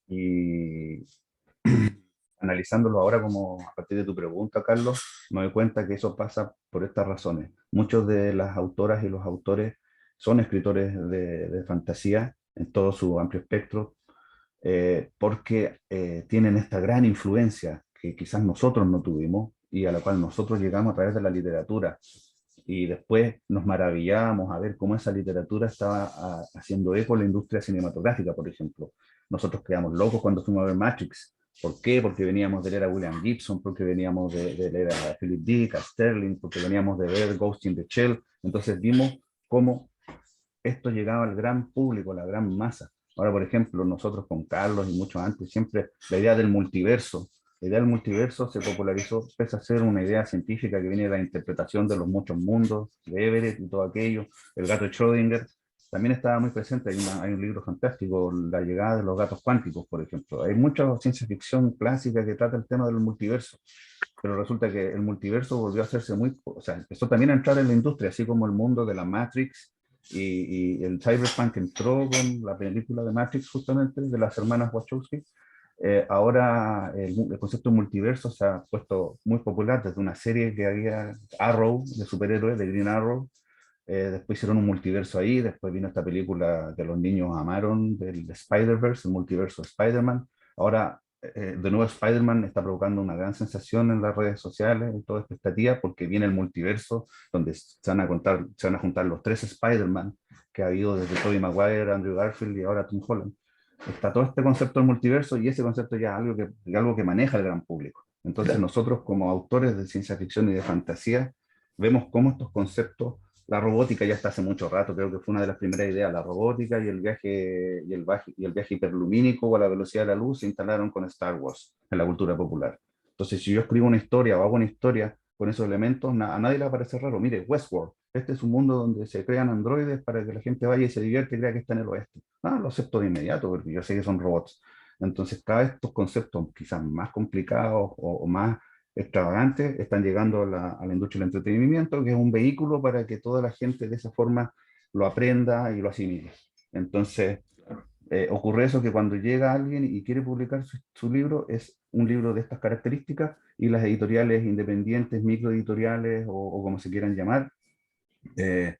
Y analizándolo ahora como a partir de tu pregunta, Carlos, me doy cuenta que eso pasa por estas razones. Muchos de las autoras y los autores son escritores de fantasía en todo su amplio espectro, porque tienen esta gran influencia que quizás nosotros no tuvimos y a la cual nosotros llegamos a través de la literatura. Y después nos maravillábamos a ver cómo esa literatura estaba haciendo eco en la industria cinematográfica, por ejemplo. Nosotros quedamos locos cuando fuimos a ver Matrix. ¿Por qué? Porque veníamos de leer a William Gibson, porque veníamos de leer a Philip Dick, a Sterling, porque veníamos de ver Ghost in the Shell. Entonces vimos cómo esto llegaba al gran público, a la gran masa. Ahora, por ejemplo, nosotros con Carlos y mucho antes, siempre la idea del multiverso. La idea del multiverso se popularizó, pese a ser una idea científica que viene de la interpretación de los muchos mundos, de Everett y todo aquello, el gato de Schrödinger, también estaba muy presente. Hay un libro fantástico, La llegada de los gatos cuánticos, por ejemplo. Hay mucha ciencia ficción clásica que trata el tema del multiverso, pero resulta que el multiverso volvió a hacerse o sea, empezó también a entrar en la industria, así como el mundo de la Matrix y el cyberpunk entró con la película de Matrix justamente, de las hermanas Wachowski. Ahora el concepto de multiverso se ha puesto muy popular desde una serie que había, Arrow, de superhéroes, de Green Arrow. Después hicieron un multiverso ahí, después vino esta película que los niños amaron, del Spider-Verse, el multiverso de Spider-Man. Ahora, de nuevo Spider-Man está provocando una gran sensación en las redes sociales, en toda expectativa, porque viene el multiverso, donde se van a juntar los tres Spider-Man que ha habido desde Tobey Maguire, Andrew Garfield y ahora Tom Holland. Está todo este concepto del multiverso y ese concepto ya es algo que maneja el gran público. Entonces nosotros como autores de ciencia ficción y de fantasía, vemos cómo estos conceptos La robótica ya está hace mucho rato, creo que fue una de las primeras ideas. La robótica y el viaje hiperlumínico a la velocidad de la luz se instalaron con Star Wars en la cultura popular. Entonces, si yo escribo una historia o hago una historia con esos elementos, a nadie le va a parecer raro. Mire, Westworld, este es un mundo donde se crean androides para que la gente vaya y se divierte y crea que está en el oeste. Ah, lo acepto de inmediato porque yo sé que son robots. Entonces, cada vez estos conceptos quizás más complicados o más extravagantes están llegando a la industria del entretenimiento, que es un vehículo para que toda la gente de esa forma lo aprenda y lo asimile. Entonces, ocurre eso que cuando llega alguien y quiere publicar su libro, es un libro de estas características y las editoriales independientes, microeditoriales o como se quieran llamar, eh,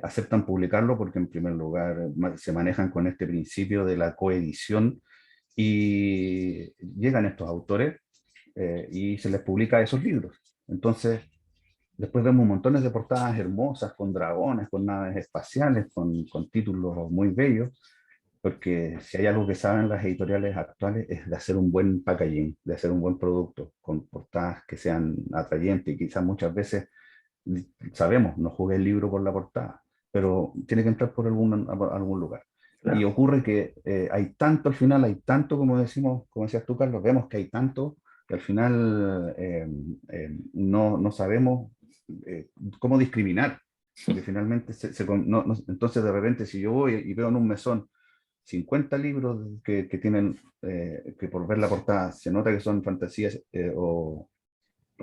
aceptan publicarlo porque en primer lugar se manejan con este principio de la coedición y llegan estos autores y se les publica esos libros. Entonces, después vemos montones de portadas hermosas con dragones, con naves espaciales, con títulos muy bellos, porque si hay algo que saben las editoriales actuales es de hacer un buen packaging, de hacer un buen producto, con portadas que sean atrayentes y quizás muchas veces sabemos, no jugué el libro por la portada, pero tiene que entrar por algún lugar. Y Claro. ocurre que hay tanto al final, hay tanto, como decimos, como decías tú, Carlos, vemos que hay tanto que al final no sabemos cómo discriminar, porque finalmente entonces de repente si yo voy y veo en un mesón 50 libros que tienen, que por ver la portada se nota que son fantasías o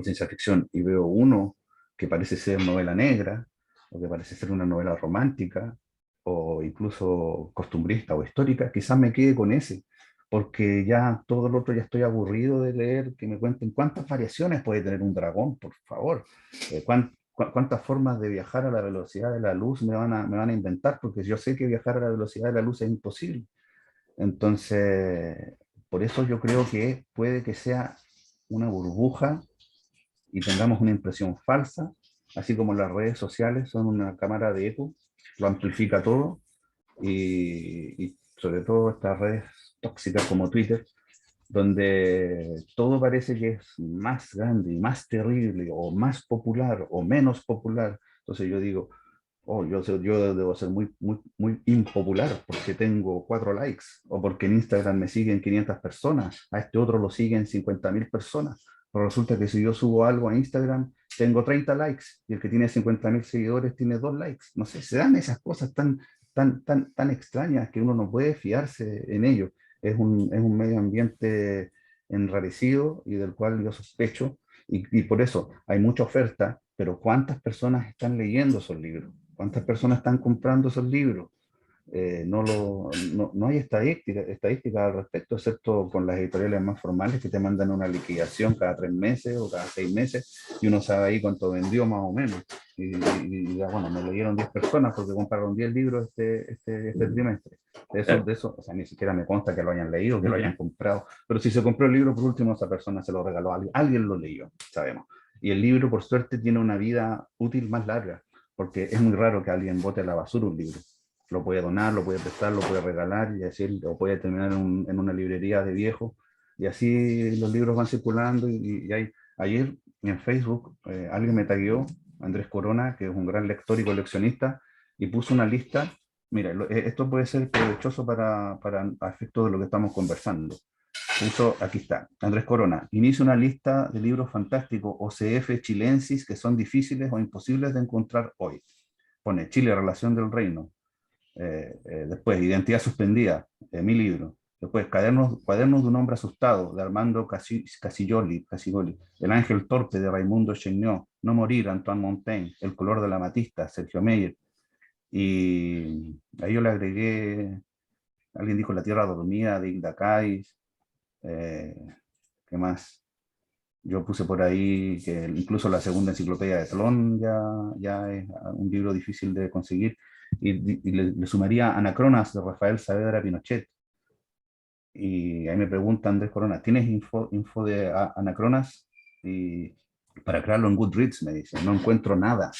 ciencia ficción y veo uno que parece ser novela negra o que parece ser una novela romántica o incluso costumbrista o histórica, quizás me quede con ese, porque ya todo el otro ya estoy aburrido de leer que me cuenten cuántas variaciones puede tener un dragón, por favor. ¿Cuántas formas de viajar a la velocidad de la luz me van a inventar? Porque yo sé que viajar a la velocidad de la luz es imposible. Entonces, por eso yo creo que puede que sea una burbuja y tengamos una impresión falsa, así como las redes sociales son una cámara de eco, lo amplifica todo y sobre todo estas redes tóxicas como Twitter, donde todo parece que es más grande y más terrible o más popular o menos popular. Entonces yo digo, oh, yo debo ser muy impopular porque tengo 4 likes o porque en Instagram me siguen 500 personas, a este otro lo siguen 50.000 personas. Pero resulta que si yo subo algo a Instagram, tengo 30 likes y el que tiene 50.000 seguidores tiene 2 likes. No sé, se dan esas cosas tan extrañas que uno no puede fiarse en ello. Es un medio ambiente enrarecido y del cual yo sospecho y por eso hay mucha oferta, pero ¿cuántas personas están leyendo esos libros? ¿Cuántas personas están comprando esos libros? No hay estadística al respecto, excepto con las editoriales más formales que te mandan una liquidación cada 3 meses o cada 6 meses y uno sabe ahí cuánto vendió más o menos. Y ya, bueno, me leyeron 10 personas porque compraron 10 libros este trimestre. De eso, o sea, ni siquiera me consta que lo hayan leído, que lo hayan comprado. Pero si se compró el libro, por último, esa persona se lo regaló a alguien. Alguien lo leyó, sabemos. Y el libro, por suerte, tiene una vida útil más larga, porque es muy raro que alguien bote a la basura un libro. Lo puede donar, lo puede prestar, lo puede regalar, y así, o puede terminar en una librería de viejo. Y así los libros van circulando. Ayer en Facebook alguien me tagueó, Andrés Corona, que es un gran lector y coleccionista, y puso una lista. Mira, esto puede ser provechoso para efectos de lo que estamos conversando. Puso, aquí está, Andrés Corona, inicia una lista de libros fantásticos OCF chilensis que son difíciles o imposibles de encontrar hoy. Pone Chile, Relación del Reino. Después, Identidad Suspendida, mi libro. Después, Cuadernos de un hombre asustado, de Armando Casigoli. El ángel torpe, de Raimundo Chegnaud. No morir, Antoine Montaigne. El color de la amatista, Sergio Meyer. Y ahí yo le agregué, alguien dijo La tierra dormida, de Hilda Cáiz. ¿Qué más? Yo puse por ahí que incluso la segunda enciclopedia de Tlón ya es un libro difícil de conseguir. Y le sumaría Anacronas de Rafael Saavedra Pinochet. Y ahí me pregunta Andrés Corona, ¿tienes info de Anacronas? Y para crearlo en Goodreads, me dice, no encuentro nada.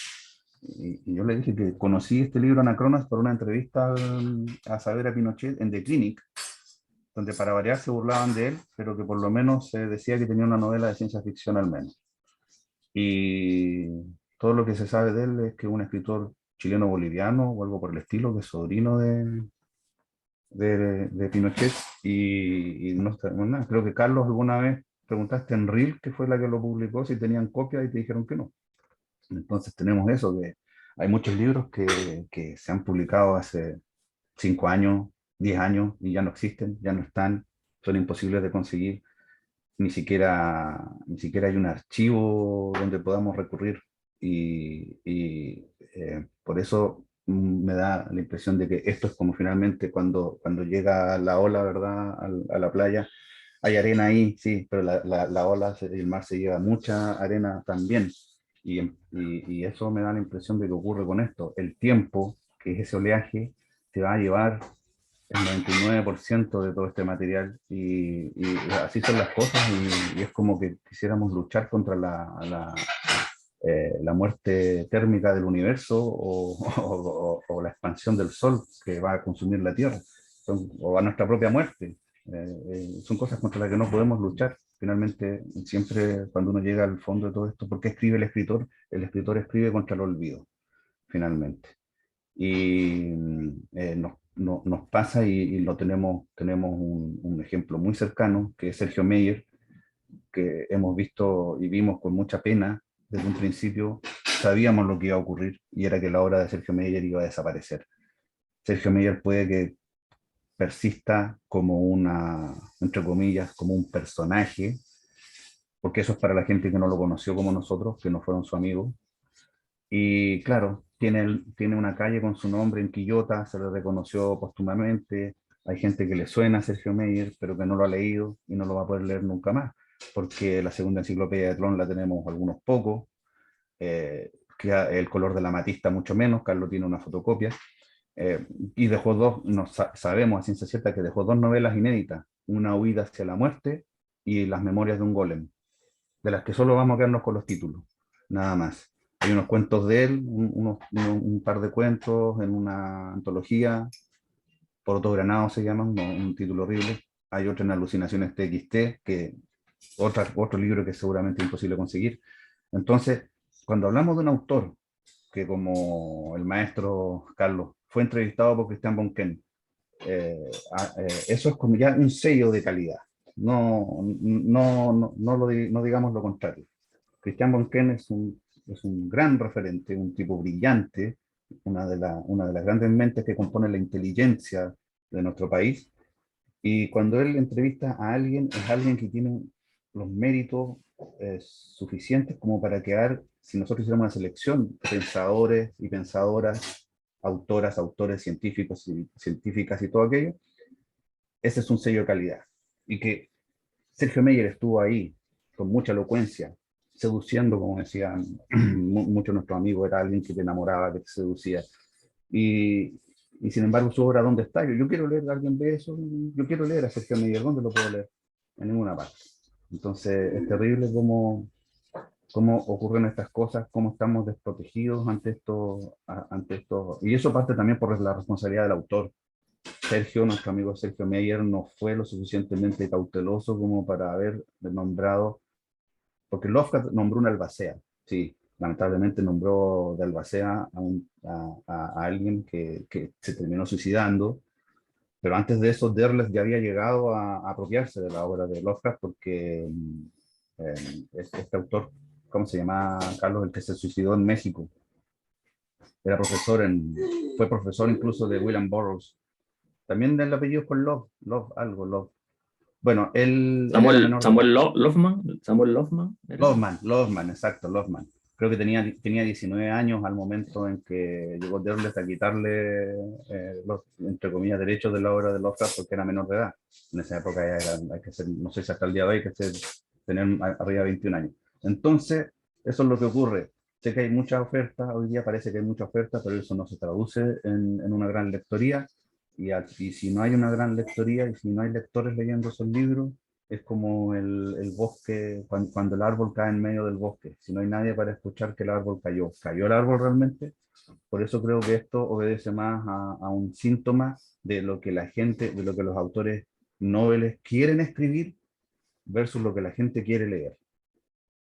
Y yo le dije que conocí este libro Anacronas por una entrevista a Saavedra Pinochet en The Clinic, donde para variar se burlaban de él, pero que por lo menos se decía que tenía una novela de ciencia ficción al menos. Y todo lo que se sabe de él es que es un escritor chileno-boliviano o algo por el estilo, que es sobrino de Pinochet, y no está, bueno, nada. Creo que Carlos alguna vez preguntaste en Reel, que fue la que lo publicó, si tenían copia y te dijeron que no. Entonces tenemos eso, que hay muchos libros que se han publicado hace 5 años, 10 años y ya no existen, ya no están, son imposibles de conseguir. Ni siquiera hay un archivo donde podamos recurrir y por eso me da la impresión de que esto es como finalmente cuando llega la ola, ¿verdad? A la playa, hay arena ahí, sí, pero la ola, el mar se lleva mucha arena también. Y eso me da la impresión de que ocurre con esto. El tiempo, que es ese oleaje, se va a llevar el 99% de todo este material y así son las cosas y es como que quisiéramos luchar contra la muerte térmica del universo o la expansión del sol que va a consumir la Tierra o a nuestra propia muerte. Son cosas contra las que no podemos luchar. Finalmente, siempre cuando uno llega al fondo de todo esto, ¿por qué escribe el escritor? El escritor escribe contra el olvido, finalmente. Y nos pasa y lo tenemos un ejemplo muy cercano, que es Sergio Meyer, que hemos visto y vimos con mucha pena desde un principio, sabíamos lo que iba a ocurrir y era que la obra de Sergio Meyer iba a desaparecer. Sergio Meyer puede que persista como entre comillas, como un personaje, porque eso es para la gente que no lo conoció como nosotros, que no fueron su amigo, y claro, tiene una calle con su nombre en Quillota, se le reconoció póstumamente. Hay gente que le suena a Sergio Meyer, pero que no lo ha leído y no lo va a poder leer nunca más, porque la segunda enciclopedia de Tron la tenemos algunos pocos, que el color de la matista mucho menos, Carlos tiene una fotocopia, y dejó dos, sabemos a ciencia cierta que dejó dos novelas inéditas, Una huida hacia la muerte y Las memorias de un golem, de las que solo vamos a quedarnos con los títulos, nada más. Hay unos cuentos de él, un par de cuentos en una antología, Por otro Granado se llama, un título horrible. Hay otra en Alucinaciones TXT, otro libro que es seguramente imposible conseguir. Entonces, cuando hablamos de un autor que como el maestro Carlos fue entrevistado por Cristian Bonquén, eso es como ya un sello de calidad. No digamos lo contrario. Cristian Bonquén es un gran referente, un tipo brillante, una de las grandes mentes que compone la inteligencia de nuestro país. Y cuando él entrevista a alguien, es alguien que tiene los méritos suficientes como para quedar, si nosotros hiciéramos una selección, pensadores y pensadoras, autoras, autores, científicos y científicas y todo aquello, ese es un sello de calidad. Y que Sergio Meyer estuvo ahí con mucha elocuencia, seduciendo, como decían muchos de nuestros amigos, era alguien que te enamoraba, que te seducía. Y, y sin embargo, su obra, ¿dónde está? Yo quiero leer, alguien ve eso, yo quiero leer a Sergio Meyer, ¿dónde lo puedo leer? En ninguna parte. Entonces, es terrible cómo ocurren estas cosas, cómo estamos desprotegidos ante esto. Y eso parte también por la responsabilidad del autor. Sergio, nuestro amigo Sergio Meyer, no fue lo suficientemente cauteloso como para haber nombrado, porque Lovecraft nombró una albacea, sí, lamentablemente nombró de albacea a alguien que se terminó suicidando, pero antes de eso Derles ya había llegado a apropiarse de la obra de Lovecraft porque este autor, ¿cómo se llama, Carlos? El que se suicidó en México, era fue profesor incluso de William Burroughs. También el apellido es con Love. Bueno, él era menor de edad. Samuel Loveman, ¿era? Loveman, exacto, Loveman. Creo que tenía 19 años al momento en que llegó Derles a quitarle los, entre comillas, derechos de la obra de Lovecraft porque era menor de edad. En esa época hay que ser, no sé si hasta el día de hoy hay que tener arriba de 21 años. Entonces, eso es lo que ocurre. Sé que hay mucha oferta, hoy día parece que hay mucha oferta, pero eso no se traduce en una gran lectoría. Y si no hay una gran lectoría y si no hay lectores leyendo esos libros, es como el bosque, cuando el árbol cae en medio del bosque. Si no hay nadie para escuchar que el árbol cayó. ¿Cayó el árbol realmente? Por eso creo que esto obedece más a un síntoma de lo que la gente, de lo que los autores noveles quieren escribir versus lo que la gente quiere leer.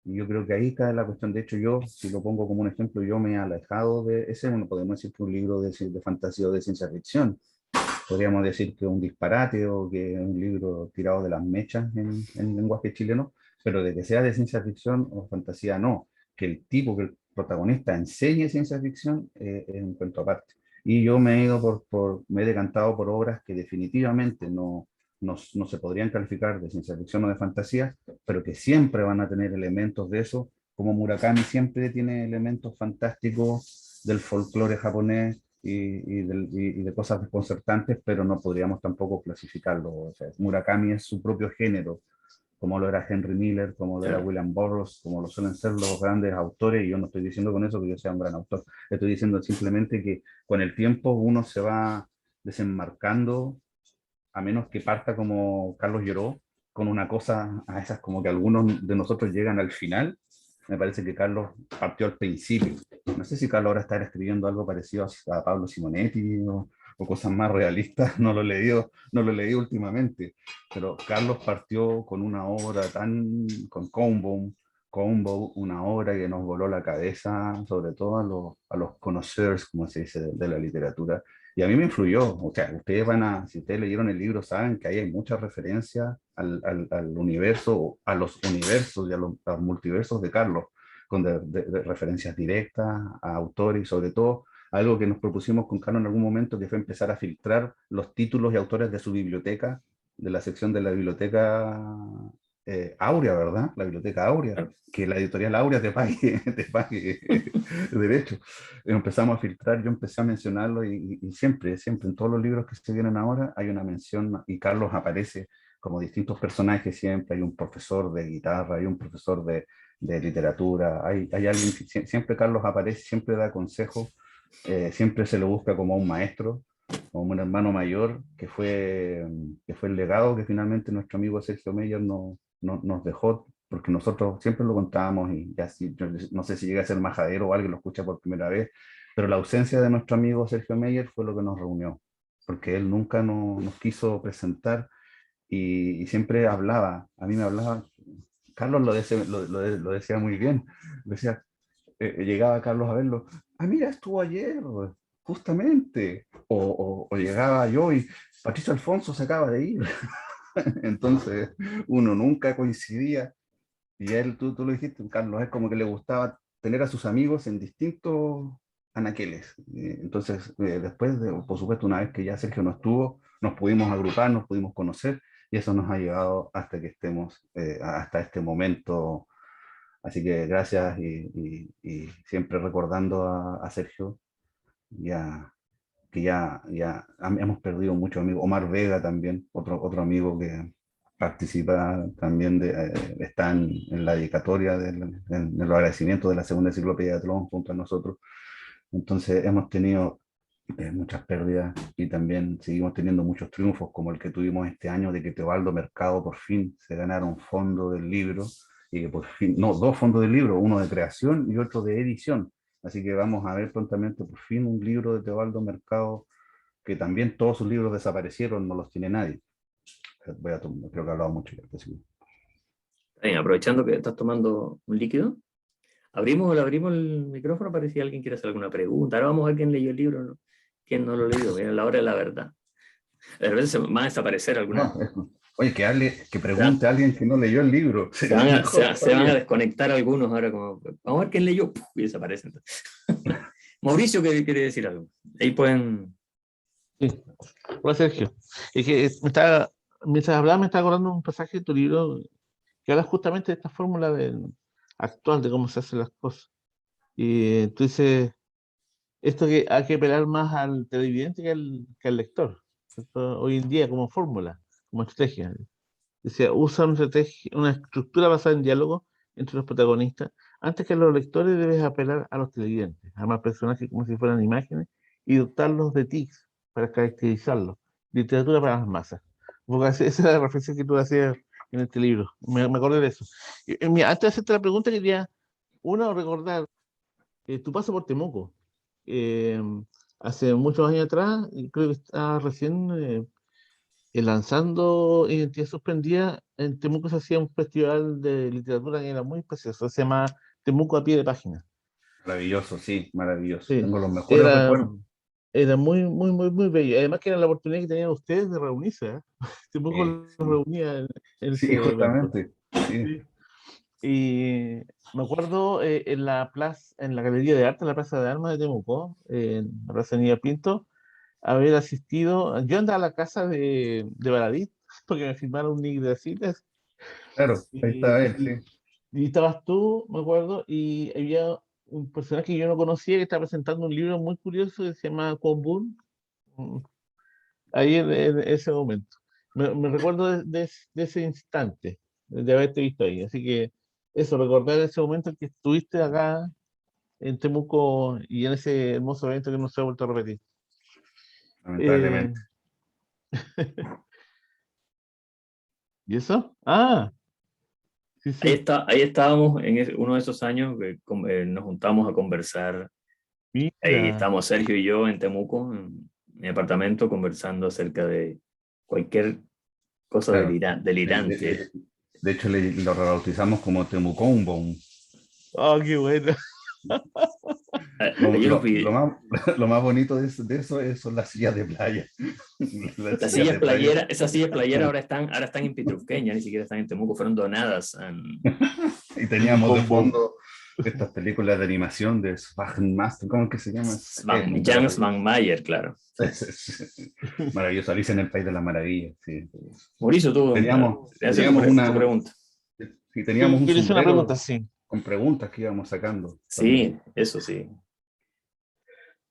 Y yo creo que ahí está la cuestión. De hecho, yo, si lo pongo como un ejemplo, yo me he alejado de ese, bueno, podemos decir que un libro de fantasía o de ciencia ficción. Podríamos decir que es un disparate o que es un libro tirado de las mechas en lenguaje chileno, pero de que sea de ciencia ficción o fantasía, no. Que el tipo, que el protagonista enseñe ciencia ficción, es un cuento aparte. Y yo me he ido me he decantado por obras que definitivamente no se podrían calificar de ciencia ficción o de fantasía, pero que siempre van a tener elementos de eso, como Murakami siempre tiene elementos fantásticos del folclore japonés y de cosas desconcertantes, pero no podríamos tampoco clasificarlo. O sea, Murakami es su propio género, como lo era Henry Miller, como lo era Claro. William Burroughs, como lo suelen ser los grandes autores, y yo no estoy diciendo con eso que yo sea un gran autor, estoy diciendo simplemente que con el tiempo uno se va desenmarcando, a menos que parta como Carlos Lloró, con una cosa a esas como que algunos de nosotros llegan al final. Me parece que Carlos partió al principio. No sé si Carlos ahora está escribiendo algo parecido a Pablo Simonetti o cosas más realistas. No lo he leído últimamente. Pero Carlos partió con una obra con Combo, una obra que nos voló la cabeza, sobre todo a los conocedores, como se dice, de la literatura. Y a mí me influyó. O sea, si ustedes leyeron el libro, saben que ahí hay muchas referencias al universo, a los universos y a los multiversos de Carlos, con de referencias directas a autores y sobre todo algo que nos propusimos con Carlos en algún momento, que fue empezar a filtrar los títulos y autores de su biblioteca, de la sección de la biblioteca Áurea, ¿verdad? La biblioteca Áurea, Claro. que la editorial Áurea te pague derecho. Empezamos a filtrar, yo empecé a mencionarlo y siempre, siempre en todos los libros que se vienen ahora hay una mención y Carlos aparece como distintos personajes siempre. Hay un profesor de guitarra, hay un profesor de literatura, hay alguien que siempre Carlos aparece, siempre da consejos, siempre se lo busca como un maestro, como un hermano mayor, que fue el legado que finalmente nuestro amigo Sergio Meyer nos dejó, porque nosotros siempre lo contábamos y ya yo no sé si llega a ser majadero o alguien lo escucha por primera vez, pero la ausencia de nuestro amigo Sergio Meyer fue lo que nos reunió, porque él nunca nos quiso presentar y siempre hablaba, a mí me hablaba, Carlos lo decía muy bien, decía, llegaba Carlos a verlo, ah, mira, estuvo ayer, justamente, o llegaba yo y Patricio Alfonso se acaba de ir, entonces uno nunca coincidía, y él, tú lo dijiste, Carlos, es como que le gustaba tener a sus amigos en distintos anaqueles. Entonces, después, por supuesto, una vez que ya Sergio no estuvo, nos pudimos agrupar, nos pudimos conocer, y eso nos ha llevado hasta que estemos, hasta este momento. Así que gracias y siempre recordando a Sergio, ya, que ya hemos perdido muchos amigos. Omar Vega también, otro amigo que participa también, está en la dedicatoria, en los agradecimientos de la segunda enciclopedia de Tlón junto a nosotros. Entonces hemos tenido muchas pérdidas y también seguimos teniendo muchos triunfos, como el que tuvimos este año de que Teobaldo Mercado por fin se ganara un fondo del libro, y que por fin, no, dos fondos del libro, uno de creación y otro de edición. Así que vamos a ver prontamente por fin un libro de Teobaldo Mercado, que también todos sus libros desaparecieron, no los tiene nadie. Creo que he hablado mucho ya, pues sí. Bien, aprovechando que estás tomando un líquido, abrimos el micrófono para ver si alguien quiere hacer alguna pregunta. Ahora vamos a ver quién leyó el libro, ¿no? ¿Quién no lo ha leído? Mira, la hora de la verdad. De repente se van a desaparecer algunas. No, oye, que Se, va- pregunte a alguien que no leyó el libro, se sería van a, se, mejor va- se van a todavía. desconectar algunos ahora como, vamos a ver quién leyó, ¡puf! Y desaparecen. Mauricio quiere decir algo. Ahí pueden. Sí. Hola Sergio. Es que mientras hablaba me estaba acordando un pasaje de tu libro que habla justamente de esta fórmula actual de cómo se hacen las cosas. Y tú dices, esto que hay que apelar más al televidente que al lector, ¿cierto? Hoy en día como fórmula, como estrategia. Decía, usa una estructura basada en diálogo entre los protagonistas. Antes que a los lectores debes apelar a los televidentes, a más personajes como si fueran imágenes y dotarlos de tics para caracterizarlos. Literatura para las masas. Porque esa es la reflexión que tú hacías en este libro. Me acordé de eso. Mira, antes de hacerte la pregunta, quería, recordar tu paso por Temuco. Eh, Hace muchos años atrás, y creo que está recién lanzando Identidad Suspendida, en Temuco se hacía un festival de literatura que era muy precioso, se llama Temuco a pie de página. Maravilloso, sí, maravilloso. Sí, Tengo los mejores era, recuerdos. era muy, muy, muy, muy bello. Además que era la oportunidad que tenían ustedes de reunirse, ¿eh? Temuco Sí, los sí, reunía en ese sí, evento. justamente. Sí, Sí. Y me acuerdo en la plaza, en la Galería de Arte, en la Plaza de Armas de Temuco, en la Plaza Niña Pinto, haber asistido. Yo andaba a la casa de Baradit, porque me firmaron un nick de citas, claro, ahí está él, sí. y estabas tú, me acuerdo, y había un personaje que yo no conocía que estaba presentando un libro muy curioso que se llama Kobun, ahí en ese momento. Me recuerdo de ese instante, de haberte visto ahí. Así que eso, recordar ese momento en que estuviste acá en Temuco y en ese hermoso evento que no se ha vuelto a repetir. Eh, Lamentablemente. ¿Y eso? Ah, sí, sí. Ahí estábamos en uno de esos años que nos juntamos a conversar. Ahí Mira. estamos Sergio y yo en Temuco, en mi apartamento, conversando acerca de cualquier cosa Claro. De, de- delirante. de- de hecho, lo rebautizamos como Temucombo. Oh, qué bueno. Lo, Hay unos lo- lo vide- más, lo más bonito de eso son las sillas de playa. Las Las sillas sillas de playa. playeras, esas sillas playeras ahora están en Pitrufquén, ya ni siquiera están en Temuco, fueron donadas. Y Un teníamos de combo. fondo estas películas de animación de Master, ¿cómo es que se llama? Es Jans maravilloso. Van Mayer, claro. Sí. Maravilloso. Alicia en el País de las Maravillas. Sí. Mauricio, tú, hace Teníamos tu una, pregunta. sí, teníamos Sí, un quería hacer una pregunta, sombrero sí. con preguntas que íbamos sacando también. Sí, eso sí.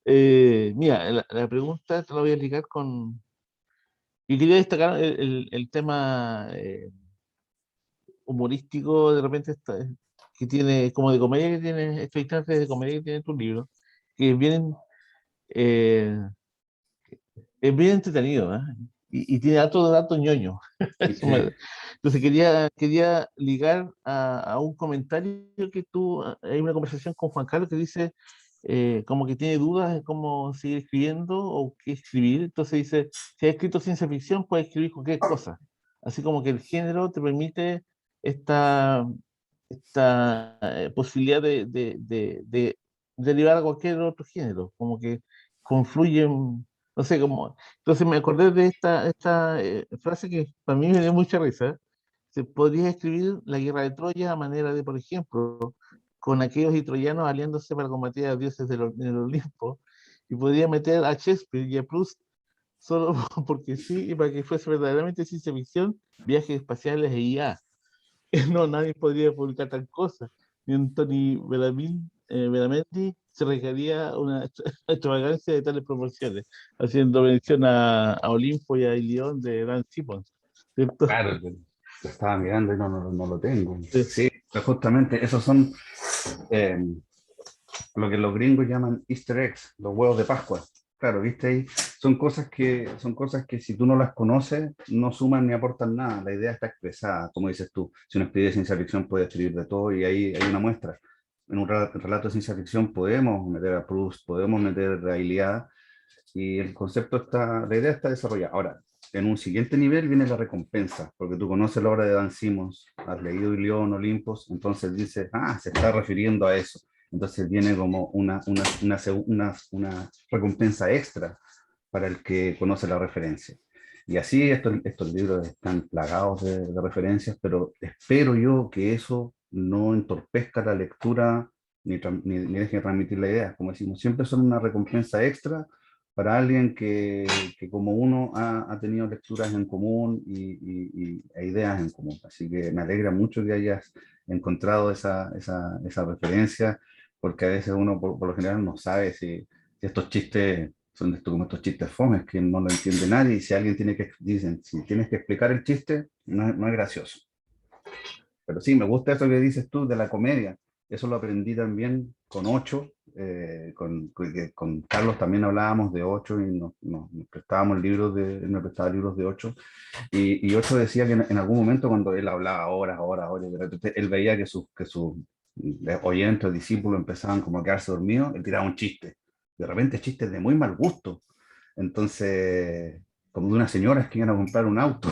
Mira, la pregunta te la voy a explicar con... Y quería destacar el tema humorístico, de repente, que tiene, como de comedia que tiene, estos instantes de comedia que tiene tu libro, que eh, es bien entretenido, ¿eh? Y tiene datos ñoño. Sí, Entonces quería ligar a un comentario que tú, hay una conversación con Juan Carlos que dice como que tiene dudas de cómo seguir escribiendo o qué escribir. Entonces dice, si has escrito ciencia ficción, puedes escribir cualquier cosa. Así como que el género te permite esta, esta posibilidad de derivar a cualquier otro género, como que confluyen, no sé cómo. Entonces me acordé de esta frase que para mí me dio mucha risa. Se podría escribir la guerra de Troya a manera de, por ejemplo, con aquellos y troyanos aliándose para combatir a dioses del Olimpo, y podría meter a Shakespeare y a Proust solo porque sí, y para que fuese verdaderamente ciencia ficción, viajes espaciales e IA. No, nadie podría publicar tal cosa. Ni Anthony Belamendi se arriesgaría una extravagancia de tales proporciones, haciendo mención a Olimpo y a Ilión de Dan Simmons, ¿cierto? claro, lo estaba mirando y no lo tengo. Sí, Sí, pero justamente esos son eh, lo que los gringos llaman Easter eggs, los huevos de Pascua. Claro, viste ahí, son cosas que si tú no las conoces, no suman ni aportan nada. La idea está expresada, como dices tú. Si uno escribe ciencia ficción, puede escribir de todo y ahí hay una muestra. En un relato de ciencia ficción podemos meter a Proust, podemos meter a Ilíada, y el concepto está, la idea está desarrollada. Ahora, en un siguiente nivel viene la recompensa, porque tú conoces la obra de Dan Simmons, has leído Ilión, Olimpos, entonces dices, ah, se está refiriendo a eso. Entonces viene como una recompensa extra para el que conoce la referencia. Y así estos libros están plagados de referencias, pero espero yo que eso no entorpezca la lectura ni deje de transmitir la idea. Como decimos, siempre son una recompensa extra para alguien que como uno ha tenido lecturas en común e ideas en común. Así que me alegra mucho que hayas encontrado esa referencia, porque a veces uno por lo general no sabe si estos chistes son como estos chistes fomes que no lo entiende nadie, y si alguien dicen, si tienes que explicar el chiste, no es gracioso. Pero sí, me gusta eso que dices tú de la comedia. Eso lo aprendí también con Ocho. Con Carlos también hablábamos de Ocho y nos prestábamos él me prestaba libros de Ocho. Y Ocho decía que en algún momento cuando él hablaba horas, y de repente él veía que sus oyentes, discípulos empezaban como a quedarse dormidos, él tiraba un chiste. De repente chistes de muy mal gusto. Entonces, como de unas señoras que iban a comprar un auto.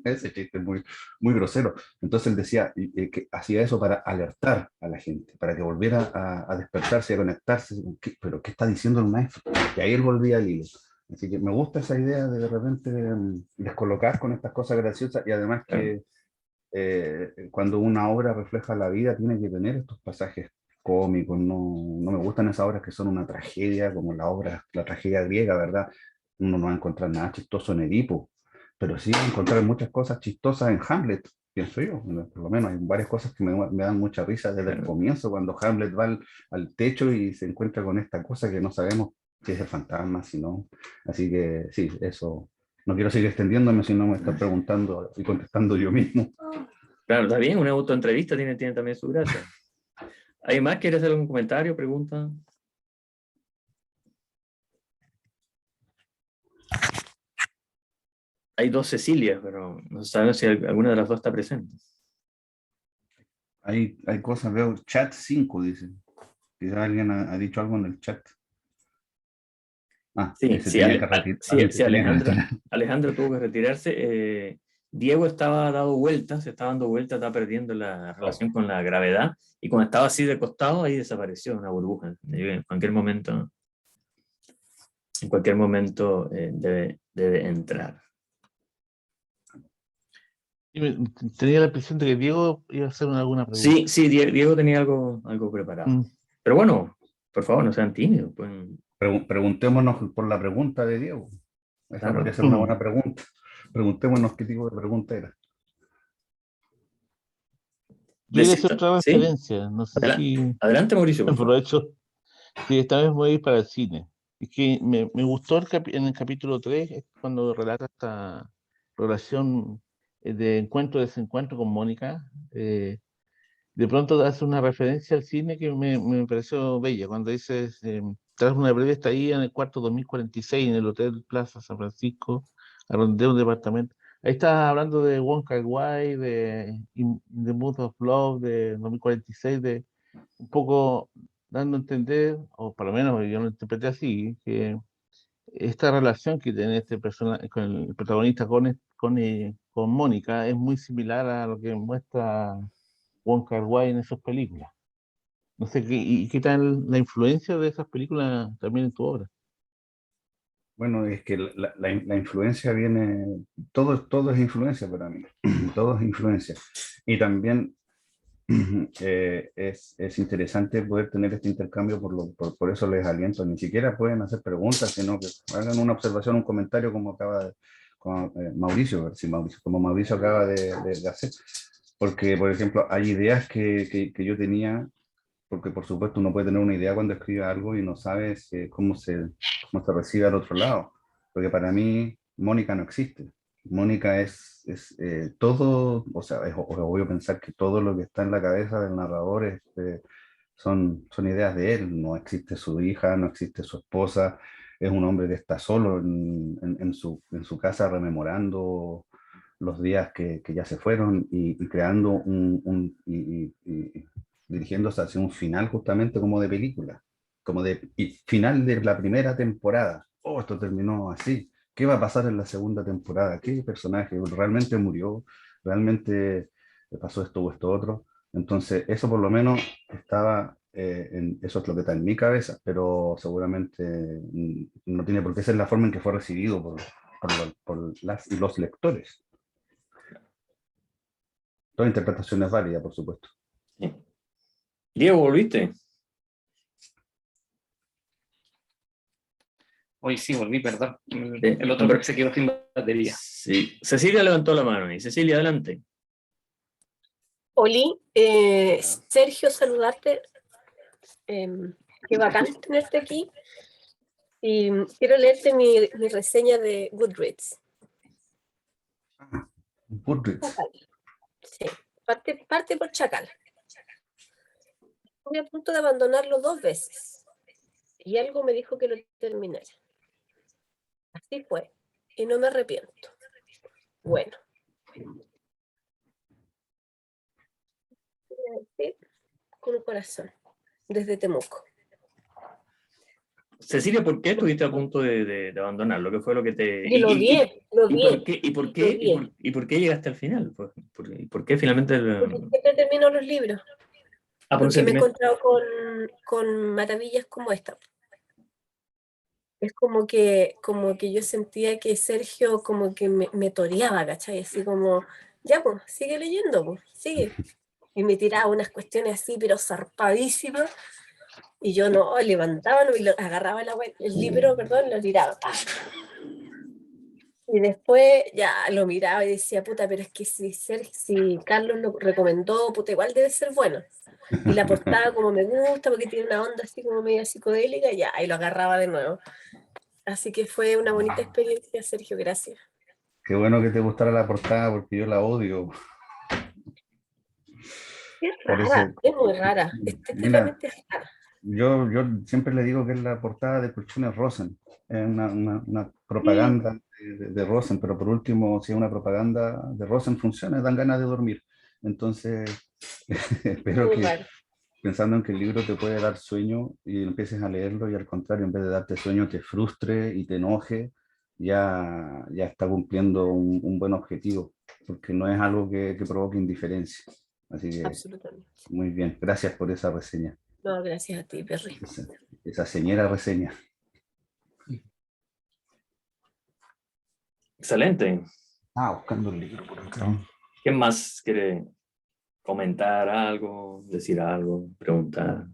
Ese chiste es muy, muy grosero. Entonces él decía que hacía eso para alertar a la gente, para que volviera a despertarse, a conectarse. ¿Pero qué está diciendo el maestro? Y ahí él volvía al hilo. Así que me gusta esa idea de repente descolocar con estas cosas graciosas y además que cuando una obra refleja la vida tiene que tener estos pasajes cómicos. No me gustan esas obras que son una tragedia, como la tragedia griega, ¿verdad? Uno no va a encontrar nada chistoso en Edipo, pero sí va a encontrar muchas cosas chistosas en Hamlet, pienso yo. Por lo menos hay varias cosas que me dan mucha risa desde el comienzo, cuando Hamlet va al techo y se encuentra con esta cosa que no sabemos si es el fantasma, si no. Así que sí, eso. No quiero seguir extendiéndome, si no me está preguntando y contestando yo mismo. Claro, está bien, una autoentrevista tiene también su gracia. ¿Alguien más quiere hacer algún comentario, pregunta? Hay dos Cecilias, pero no sabemos si alguna de las dos está presente. Hay cosas, veo, chat 5 dice. Quizás alguien ha dicho algo en el chat. Sí, se sí, tenía que retirar. sí, Alejandro tuvo que retirarse. Diego estaba se estaba dando vueltas, estaba perdiendo la relación con la gravedad, y cuando estaba así de costado, ahí desapareció una burbuja. En cualquier momento debe entrar. Tenía la impresión de que Diego iba a hacer alguna pregunta. Sí, Diego tenía algo preparado. Pero bueno, por favor, no sean tímidos. Preguntémonos por la pregunta de Diego. Esa Claro. podría ser una buena pregunta. Preguntémonos qué tipo de pregunta era. Yo quería hacer otra ¿Sí? referencia, no sé si Adelante, Mauricio, por favor. aprovecho. Sí, esta vez voy a ir para el cine. Es que me gustó en el capítulo 3, es cuando relata esta relación de encuentro-desencuentro con Mónica. De pronto hace una referencia al cine que me pareció bella, cuando dice, tras una breve estadía en el cuarto 2046 en el Hotel Plaza San Francisco, arrendé un departamento. Ahí está hablando de Wong Kar-wai, de In the Mood of Love, de 2046, de un poco dando a entender, o por lo menos yo lo interpreté así, que esta relación que tiene este personaje con el protagonista con Mónica es muy similar a lo que muestra Wong Kar-wai en esas películas. No sé qué tal la influencia de esas películas también en tu obra. Bueno, es que la influencia viene, todo es influencia para mí, todo es influencia. Y también es interesante poder tener este intercambio, por eso les aliento. Ni siquiera pueden hacer preguntas, sino que hagan una observación, un comentario como Mauricio, como Mauricio acaba de hacer. Porque, por ejemplo, hay ideas que yo tenía, porque por supuesto uno puede tener una idea cuando escribe algo y no sabes cómo se recibe al otro lado. Porque para mí Mónica no existe. Mónica es todo, o sea, es obvio pensar que todo lo que está en la cabeza del narrador son ideas de él. No existe su hija, no existe su esposa, es un hombre que está solo en su casa rememorando los días que ya se fueron y creando y dirigiéndose hacia un final justamente como de película, como de final de la primera temporada. Oh, esto terminó así. ¿Qué va a pasar en la segunda temporada? ¿Qué personaje realmente murió? ¿Realmente pasó esto o esto otro? Entonces, eso por lo menos estaba, eso es lo que está en mi cabeza, pero seguramente no tiene por qué ser la forma en que fue recibido por las y los lectores. Toda interpretación es válida, por supuesto. Sí. Diego, ¿volviste? Hoy sí, volví, perdón. El otro se quedó sin batería. Sí. Cecilia levantó la mano y Cecilia, adelante. Oli, Sergio, saludarte. Qué bacán tenerte aquí. Y quiero leerte mi reseña de Goodreads. Goodreads. Sí, parte por Chacal. Estuve a punto de abandonarlo 2 veces. Y algo me dijo que lo terminara. Así fue. Y no me arrepiento. Bueno. Con un corazón. Desde Temuco. Cecilia, ¿por qué estuviste a punto de abandonarlo? ¿Qué fue lo que te... Y lo odié, lo ¿Y por odié, qué, y por lo qué, odié. y por qué llegaste al final? ¿Y por qué finalmente... Porque siempre termino los libros, por un porque me he sentimiento? encontrado con maravillas como esta. Es como que yo sentía que Sergio como que me toreaba, ¿cachai? Así como, ya pues, sigue leyendo, pues, sigue. Y me tiraba unas cuestiones así, pero zarpadísimas. Y yo no, levantaba y lo, agarraba el libro, perdón, lo tiraba. ¡Pah! Y después ya lo miraba y decía, puta, pero es que si Carlos lo recomendó, puta, igual debe ser bueno. Y la portada como me gusta, porque tiene una onda así como media psicodélica, ya, y lo agarraba de nuevo. Así que fue una bonita experiencia, Sergio, gracias. Qué bueno que te gustara la portada porque yo la odio. Es rara, Parece, es muy rara, mira, estéticamente es rara. yo siempre le digo que es la portada de Colchones Rosen. Es una Sí, propaganda de Rosen, pero por último, si es una propaganda de Rosen funciona, dan ganas de dormir. Entonces, espero muy que raro. pensando en que el libro te puede dar sueño y empieces a leerlo y al contrario, en vez de darte sueño, te frustre y te enoje, ya está cumpliendo un buen objetivo, porque no es algo que provoque indiferencia. Así que Absolutamente. muy bien, gracias por esa reseña, No, gracias a ti, Perry. esa, esa señera reseña. Excelente. Buscando el libro por acá. ¿Quién más quiere comentar algo, decir algo, preguntar?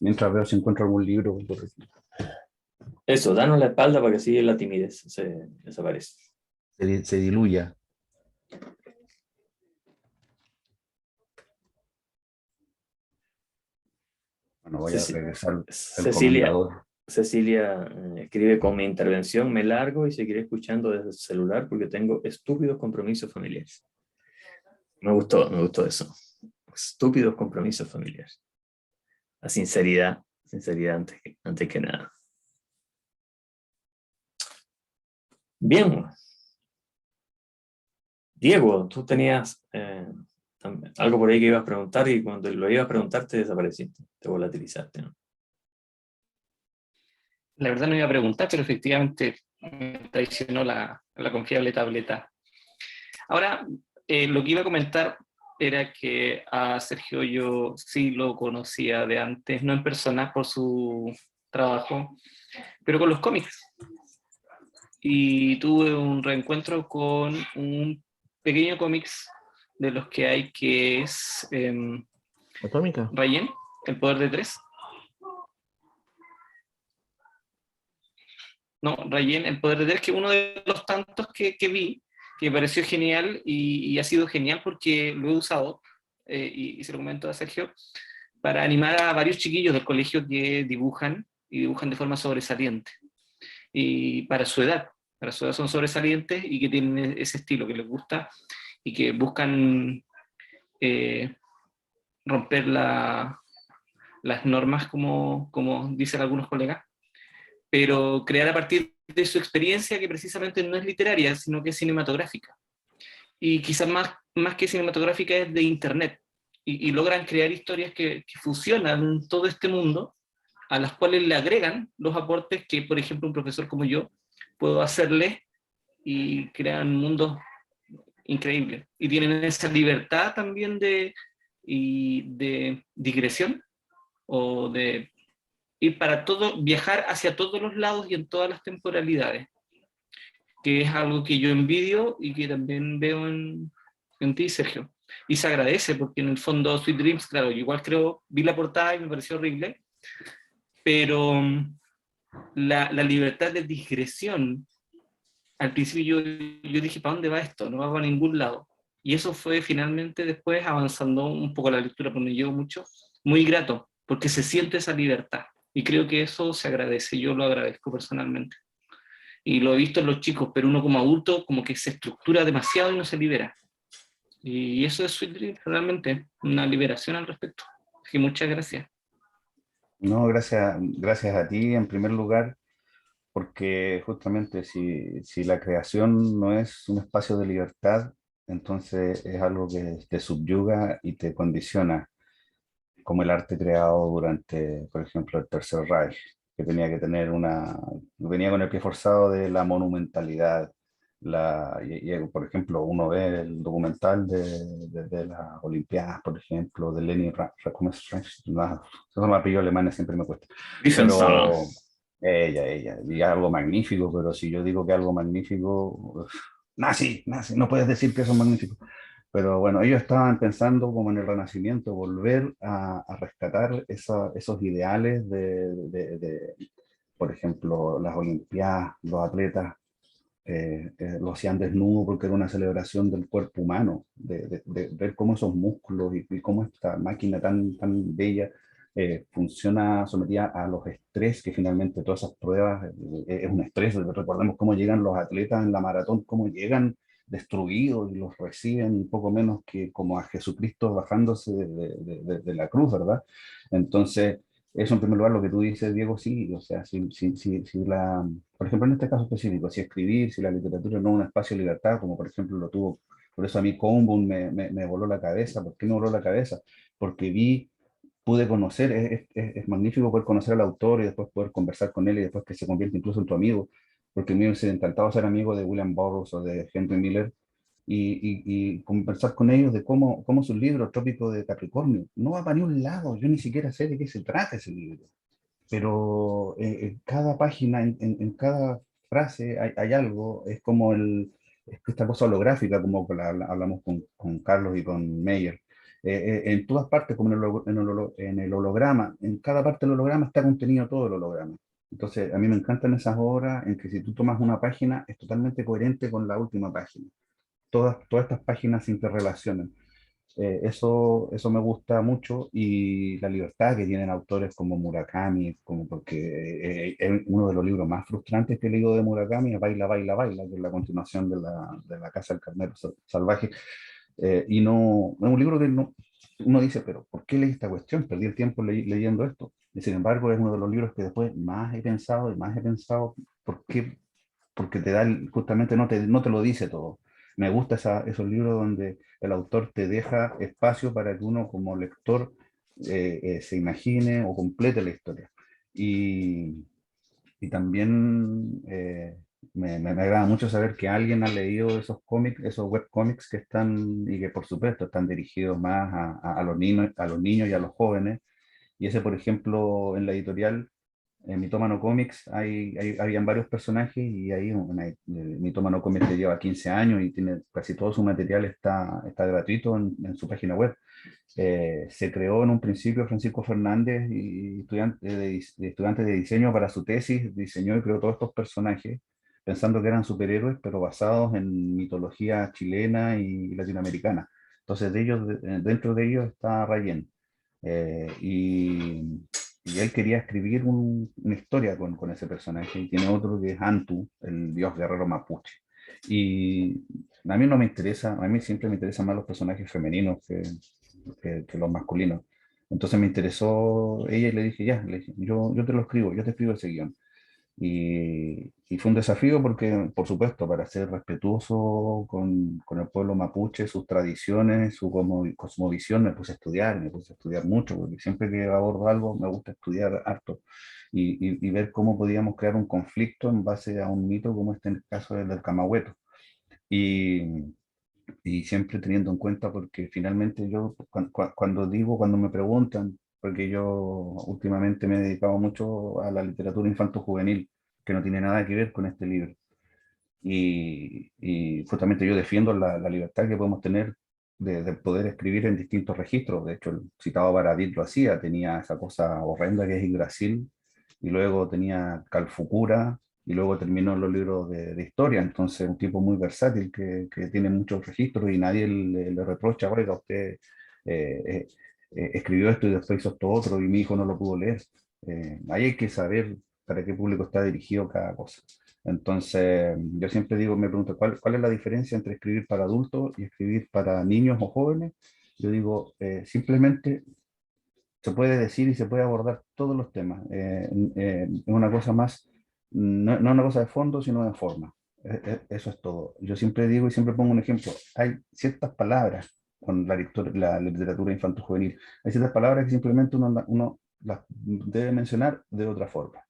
Mientras veo si encuentro algún libro por aquí. Eso, danos la espalda para que así la timidez se desaparece. Se diluya. Bueno, voy a Ceci- regresar el Cecilia, comendador. Cecilia escribe con mi intervención, me largo y seguiré escuchando desde el celular porque tengo estúpidos compromisos familiares. Me gustó eso. Estúpidos compromisos familiares. La sinceridad antes que nada. Bien. Diego, tú tenías algo por ahí que ibas a preguntar y cuando lo ibas a preguntar te desapareciste, te volatilizaste, ¿no? La verdad no iba a preguntar, pero efectivamente me traicionó la confiable tableta. Ahora, lo que iba a comentar era que a Sergio yo sí lo conocía de antes, no en persona por su trabajo, pero con los cómics. Y tuve un reencuentro con un pequeño cómics de los que hay que es Atómica. Rayen, El Poder de Tres. No, Rayen, El Poder de Tres, que uno de los tantos que vi, que me pareció genial y ha sido genial porque lo he usado, y se lo comento a Sergio, para animar a varios chiquillos del colegio que dibujan y dibujan de forma sobresaliente. Y para su edad son sobresalientes y que tienen ese estilo que les gusta y que buscan eh, romper las normas, como dicen algunos colegas, pero crear a partir de su experiencia que precisamente no es literaria, sino que es cinematográfica. Y quizás más que cinematográfica es de internet. Y logran crear historias que fusionan todo este mundo, a las cuales le agregan los aportes que, por ejemplo, un profesor como yo puedo hacerle y crean mundos increíbles. Y tienen esa libertad también de digresión o de ir para todo, viajar hacia todos los lados y en todas las temporalidades, que es algo que yo envidio y que también veo en ti, Sergio. Y se agradece porque en el fondo Sweet Dreams, claro, yo igual creo, vi la portada y me pareció horrible, pero la libertad de digresión, al principio yo dije, ¿para dónde va esto? No va para ningún lado. Y eso fue finalmente después avanzando un poco la lectura, porque me llevo mucho, muy grato, porque se siente esa libertad. Y creo que eso se agradece, yo lo agradezco personalmente. Y lo he visto en los chicos, pero uno como adulto como que se estructura demasiado y no se libera. Y eso es Sweet Dream, realmente, una liberación al respecto. Así que muchas gracias. No, gracias a ti en primer lugar, porque justamente si la creación no es un espacio de libertad, entonces es algo que te subyuga y te condiciona como el arte creado durante, por ejemplo, el Tercer Reich, que tenía que tener venía con el pie forzado de la monumentalidad. Por ejemplo, uno ve el documental de las Olimpiadas, por ejemplo, de Leni ¿cómo es? Esos apellidos alemanes siempre me cuesta. Riefenstahl. Pero ella, y algo magnífico, pero si yo digo que algo magnífico, nazi, no puedes decir que eso es magnífico. Pero bueno, ellos estaban pensando como en el Renacimiento, volver a rescatar esos ideales por ejemplo, las Olimpiadas, los atletas lo hacían desnudo porque era una celebración del cuerpo humano, de ver cómo esos músculos y cómo esta máquina tan bella funciona sometida a los estrés, que finalmente todas esas pruebas es un estrés. Recordemos cómo llegan los atletas en la maratón, cómo llegan destruidos y los reciben un poco menos que como a Jesucristo bajándose de la cruz, ¿verdad? Entonces, eso en primer lugar, lo que tú dices, Diego, sí, o sea, por ejemplo, en este caso específico, si escribir, si la literatura no es un espacio de libertad, como por ejemplo lo tuvo, por eso a mí Combun me voló la cabeza. ¿Por qué me voló la cabeza? Porque pude conocer, es magnífico poder conocer al autor y después poder conversar con él y después que se convierte incluso en tu amigo, porque a mí me hubiese encantado ser amigo de William Burroughs o de Henry Miller y conversar con ellos de cómo su libro Trópico de Capricornio no va para ni un lado. Yo ni siquiera sé de qué se trata ese libro, pero en cada página, en cada frase hay algo. Es como es esta cosa holográfica, como hablamos con Carlos y con Meyer. En todas partes, como en el holograma, en cada parte del holograma está contenido todo el holograma. Entonces, a mí me encantan esas obras en que si tú tomas una página, es totalmente coherente con la última página. Todas estas páginas se interrelacionan. Eso me gusta mucho, y la libertad que tienen autores como Murakami, porque es uno de los libros más frustrantes que he leído de Murakami, es Baila, Baila, Baila, que es la continuación de la Casa del Carnero Salvaje. Y no, es un libro que uno dice, pero ¿por qué leí esta cuestión? Perdí el tiempo leyendo esto. Y sin embargo, es uno de los libros que después más he pensado y más he pensado. ¿Por qué? Porque justamente no te lo dice todo. Me gusta esos libros donde el autor te deja espacio para que uno como lector se imagine o complete la historia. Y también me agrada mucho saber que alguien ha leído esos cómics, esos webcómics que están, y que por supuesto están dirigidos más a los niños y a los jóvenes. Y ese, por ejemplo, en la editorial en Mitómano Comics habían varios personajes, y ahí Mitómano Comics le lleva 15 años y tiene casi todo su material está gratuito en su página web. Se creó en un principio Francisco Fernández, y estudiante de diseño para su tesis, diseñó y creó todos estos personajes pensando que eran superhéroes, pero basados en mitología chilena y latinoamericana. Entonces, dentro de ellos está Rayen. Eh, y, y él quería escribir una historia con ese personaje, y tiene otro que es Antu, el dios guerrero mapuche. Y a mí no me interesa, a mí siempre me interesan más los personajes femeninos que los masculinos. Entonces me interesó ella y le dije, ya, le dije, yo te lo escribo, yo te escribo ese guión. Y fue un desafío porque, por supuesto, para ser respetuoso con el pueblo mapuche, sus tradiciones, su cosmovisión, me puse a estudiar mucho, porque siempre que abordo algo me gusta estudiar harto y ver cómo podíamos crear un conflicto en base a un mito como este, en el caso del Camahueto. Y, y siempre teniendo en cuenta, porque finalmente yo, cuando me preguntan, porque yo últimamente me he dedicado mucho a la literatura infanto-juvenil, que no tiene nada que ver con este libro. Y justamente yo defiendo la libertad que podemos tener de poder escribir en distintos registros. De hecho, el citado Baradit lo hacía, tenía esa cosa horrenda que es Yggdrasil, y luego tenía Calfucura, y luego terminó los libros de historia. Entonces, un tipo muy versátil que tiene muchos registros, y nadie le reprocha, oiga, usted eh, eh, escribió esto y después hizo esto otro, y mi hijo no lo pudo leer. Ahí hay que saber para qué público está dirigido cada cosa. Entonces, yo siempre digo, me pregunto, ¿cuál es la diferencia entre escribir para adultos y escribir para niños o jóvenes? Yo digo, simplemente se puede decir y se puede abordar todos los temas. Es una cosa más, no una cosa de fondo, sino de forma. Eso es todo. Yo siempre digo y siempre pongo un ejemplo. Hay ciertas palabras con la literatura infanto-juvenil. Hay ciertas palabras que simplemente uno las debe mencionar de otra forma.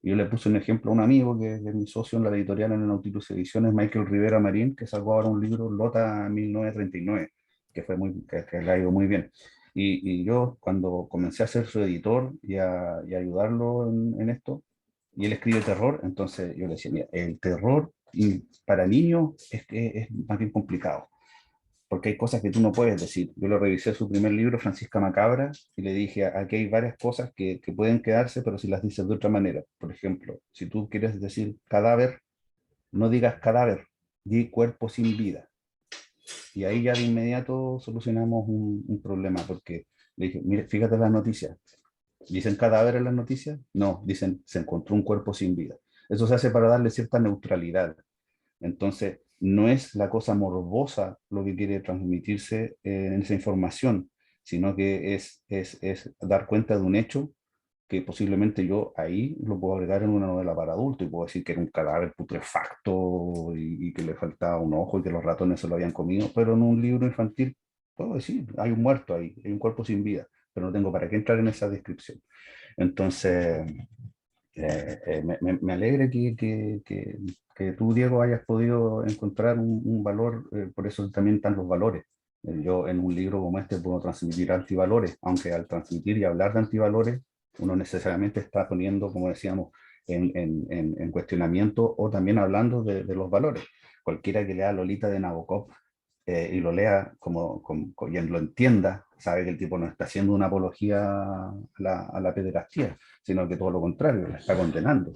Y yo le puse un ejemplo a un amigo que es mi socio en la editorial en el Nautilus Ediciones, Michael Rivera Marín, que sacó ahora un libro, Lota 1939, que, que le ha ido muy bien. Y yo cuando comencé a ser su editor y a ayudarlo en esto, y él escribe terror, entonces yo le decía, mira, el terror para niños es que es más bien complicado, porque hay cosas que tú no puedes decir. Yo lo revisé su primer libro, Francisca Macabra, y le dije, aquí hay varias cosas que pueden quedarse, pero si las dices de otra manera. Por ejemplo, si tú quieres decir cadáver, no digas cadáver, di cuerpo sin vida. Y ahí ya de inmediato solucionamos un problema, porque le dije, mire, fíjate las noticias. ¿Dicen cadáver en las noticias? No, dicen se encontró un cuerpo sin vida. Eso se hace para darle cierta neutralidad. Entonces, no es la cosa morbosa lo que quiere transmitirse en esa información, sino que es dar cuenta de un hecho que posiblemente yo ahí lo puedo agregar en una novela para adultos y puedo decir que era un cadáver putrefacto y que le faltaba un ojo y que los ratones se lo habían comido, pero en un libro infantil puedo decir, hay un muerto ahí, hay un cuerpo sin vida, pero no tengo para qué entrar en esa descripción. Entonces, me alegra que tú, Diego, hayas podido encontrar un valor, por eso también están los valores. Yo en un libro como este puedo transmitir antivalores, aunque al transmitir y hablar de antivalores, uno necesariamente está poniendo, como decíamos, en cuestionamiento o también hablando de los valores. Cualquiera que lea Lolita de Nabokov y lo lea y lo entienda, sabe que el tipo no está haciendo una apología a la pederastía, sino que todo lo contrario, la está condenando.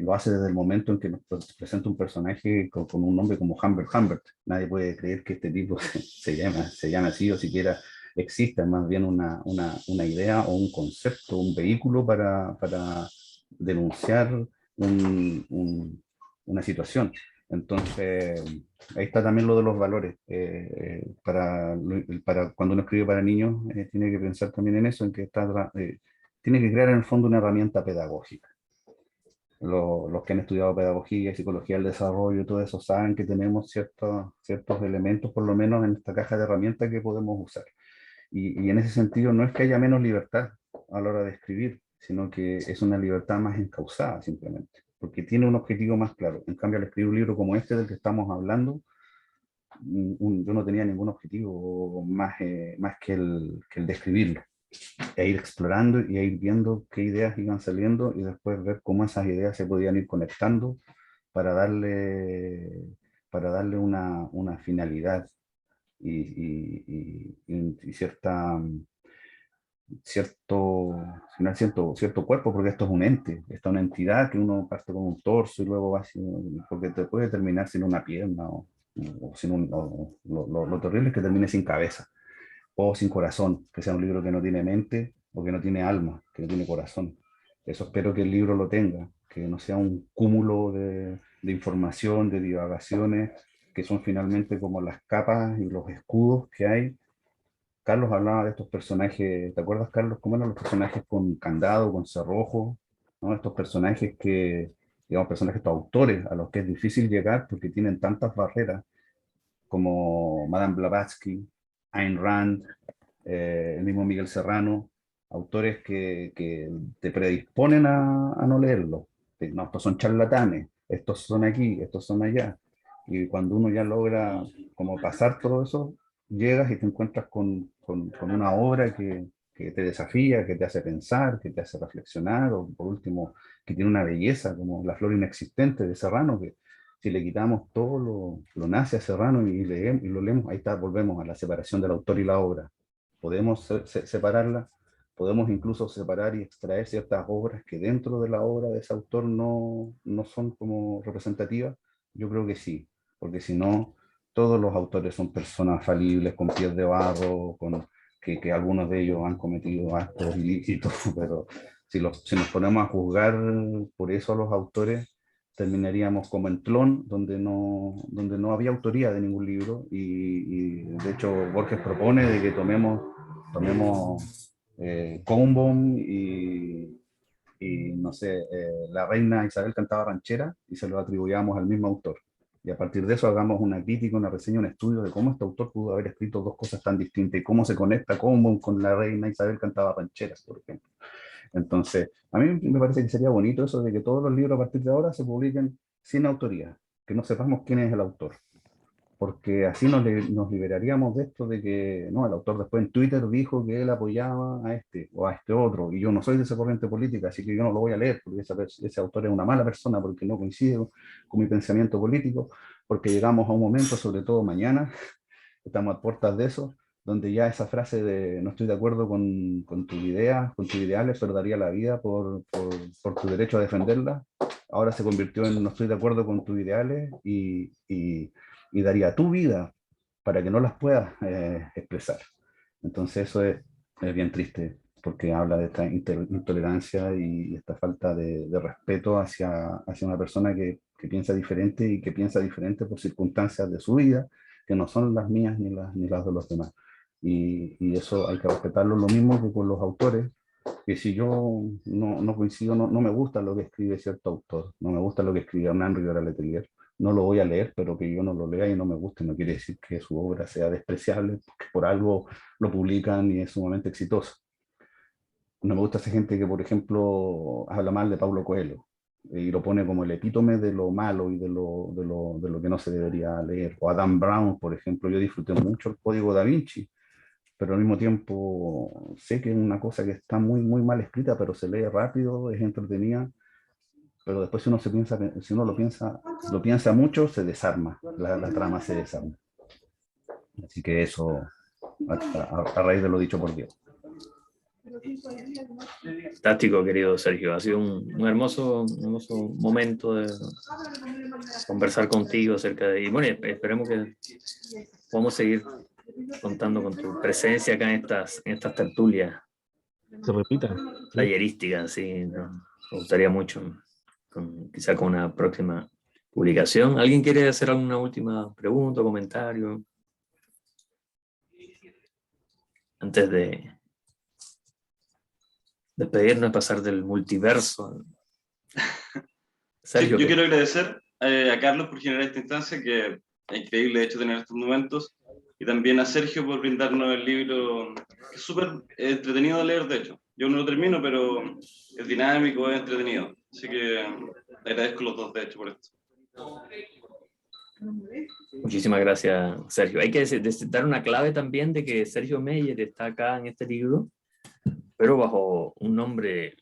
Lo hace desde el momento en que nos presenta un personaje con un nombre como Humbert Humbert. Nadie puede creer que este tipo se llame así o siquiera exista, más bien una idea o un concepto, un vehículo para denunciar una situación. Entonces, ahí está también lo de los valores. Para cuando uno escribe para niños, tiene que pensar también en eso, en que tiene que crear en el fondo una herramienta pedagógica. Los que han estudiado pedagogía y psicología del desarrollo y todo eso saben que tenemos ciertos elementos, por lo menos en esta caja de herramientas que podemos usar. Y en ese sentido no es que haya menos libertad a la hora de escribir, sino que es una libertad más encauzada simplemente, porque tiene un objetivo más claro. En cambio, al escribir un libro como este del que estamos hablando, yo no tenía ningún objetivo más que el de escribirlo, e ir explorando y ir viendo qué ideas iban saliendo y después ver cómo esas ideas se podían ir conectando para darle una finalidad y cierto cuerpo, porque esto es un ente, esta es una entidad que uno parte con un torso y luego va porque te puede terminar sin una pierna o sin lo terrible es que termine sin cabeza o sin corazón, que sea un libro que no tiene mente o que no tiene alma, que no tiene corazón. Eso espero que el libro lo tenga, que no sea un cúmulo de información, de divagaciones, que son finalmente como las capas y los escudos que hay. Carlos hablaba de estos personajes, ¿te acuerdas, Carlos, cómo eran los personajes con candado, con cerrojo? ¿No? Estos personajes digamos, personajes, estos autores a los que es difícil llegar porque tienen tantas barreras, como Madame Blavatsky, Ayn Rand, el mismo Miguel Serrano, autores que te predisponen a no leerlo. No, estos son charlatanes, estos son aquí, estos son allá. Y cuando uno ya logra como pasar todo eso, llegas y te encuentras con una obra que te desafía, que te hace pensar, que te hace reflexionar, o por último, que tiene una belleza como La flor inexistente de Serrano, que si le quitamos todo lo nace a Serrano y lo leemos, ahí está, volvemos a la separación del autor y la obra. Podemos separarla, podemos incluso separar y extraer ciertas obras que dentro de la obra de ese autor no son como representativas. Yo creo que sí, porque si no, todos los autores son personas falibles, con pies de barro, que algunos de ellos han cometido actos ilícitos, pero si nos ponemos a juzgar por eso a los autores, terminaríamos como en Tlón, donde no había autoría de ningún libro, y de hecho Borges propone de que tomemos Combom y no sé, la reina Isabel cantaba ranchera y se lo atribuyamos al mismo autor. Y a partir de eso hagamos una crítica, una reseña, un estudio de cómo este autor pudo haber escrito dos cosas tan distintas y cómo se conecta, cómo con la reina Isabel cantaba rancheras, por ejemplo. Entonces, a mí me parece que sería bonito eso de que todos los libros a partir de ahora se publiquen sin autoría, que no sepamos quién es el autor, porque así nos liberaríamos de esto de que, no, el autor después en Twitter dijo que él apoyaba a este o a este otro, y yo no soy de esa corriente política, así que yo no lo voy a leer, porque ese autor es una mala persona, porque no coincide con mi pensamiento político, porque llegamos a un momento, sobre todo mañana, estamos a puertas de eso, donde ya esa frase de no estoy de acuerdo con tus ideas, con tus ideales, pero daría la vida por tu derecho a defenderla, ahora se convirtió en no estoy de acuerdo con tus ideales y daría tu vida para que no las puedas expresar. Entonces eso es bien triste, porque habla de esta intolerancia y esta falta de respeto hacia una persona que piensa diferente y que piensa diferente por circunstancias de su vida, que no son las mías ni las de los demás. Y eso hay que respetarlo, lo mismo que con los autores, que si yo no coincido, no me gusta lo que escribe cierto autor, no me gusta lo que escribe Hernán Rivera Letelier, no lo voy a leer, pero que yo no lo lea y no me guste, no quiere decir que su obra sea despreciable, porque por algo lo publican y es sumamente exitoso. No me gusta esa gente que, por ejemplo, habla mal de Paulo Coelho y lo pone como el epítome de lo malo y de lo que no se debería leer. O Adam Brown, por ejemplo, yo disfruté mucho el Código Da Vinci, pero al mismo tiempo sé que es una cosa que está muy, muy mal escrita, pero se lee rápido, es entretenida, pero después si uno lo piensa mucho, se desarma, la trama se desarma. Así que eso, a raíz de lo dicho por Dios. Fantástico, querido Sergio. Ha sido un hermoso momento de conversar contigo acerca de... Y bueno, esperemos que podamos seguir contando con tu presencia acá en estas tertulias. Se repita. Tallerísticas, sí. ¿No? Me gustaría mucho, quizá con una próxima publicación. ¿Alguien quiere hacer alguna última pregunta o comentario? Antes de despedirnos, pasar del multiverso. Sergio, yo quiero agradecer a Carlos por generar esta instancia, que es increíble de hecho tener estos momentos, y también a Sergio por brindarnos el libro, que es súper entretenido de leer, de hecho. Yo no lo termino, pero es dinámico, es entretenido. Así que le agradezco a los dos, de hecho, por esto. Muchísimas gracias, Sergio. Hay que dar una clave también de que Sergio Meyer está acá en este libro, pero bajo un nombre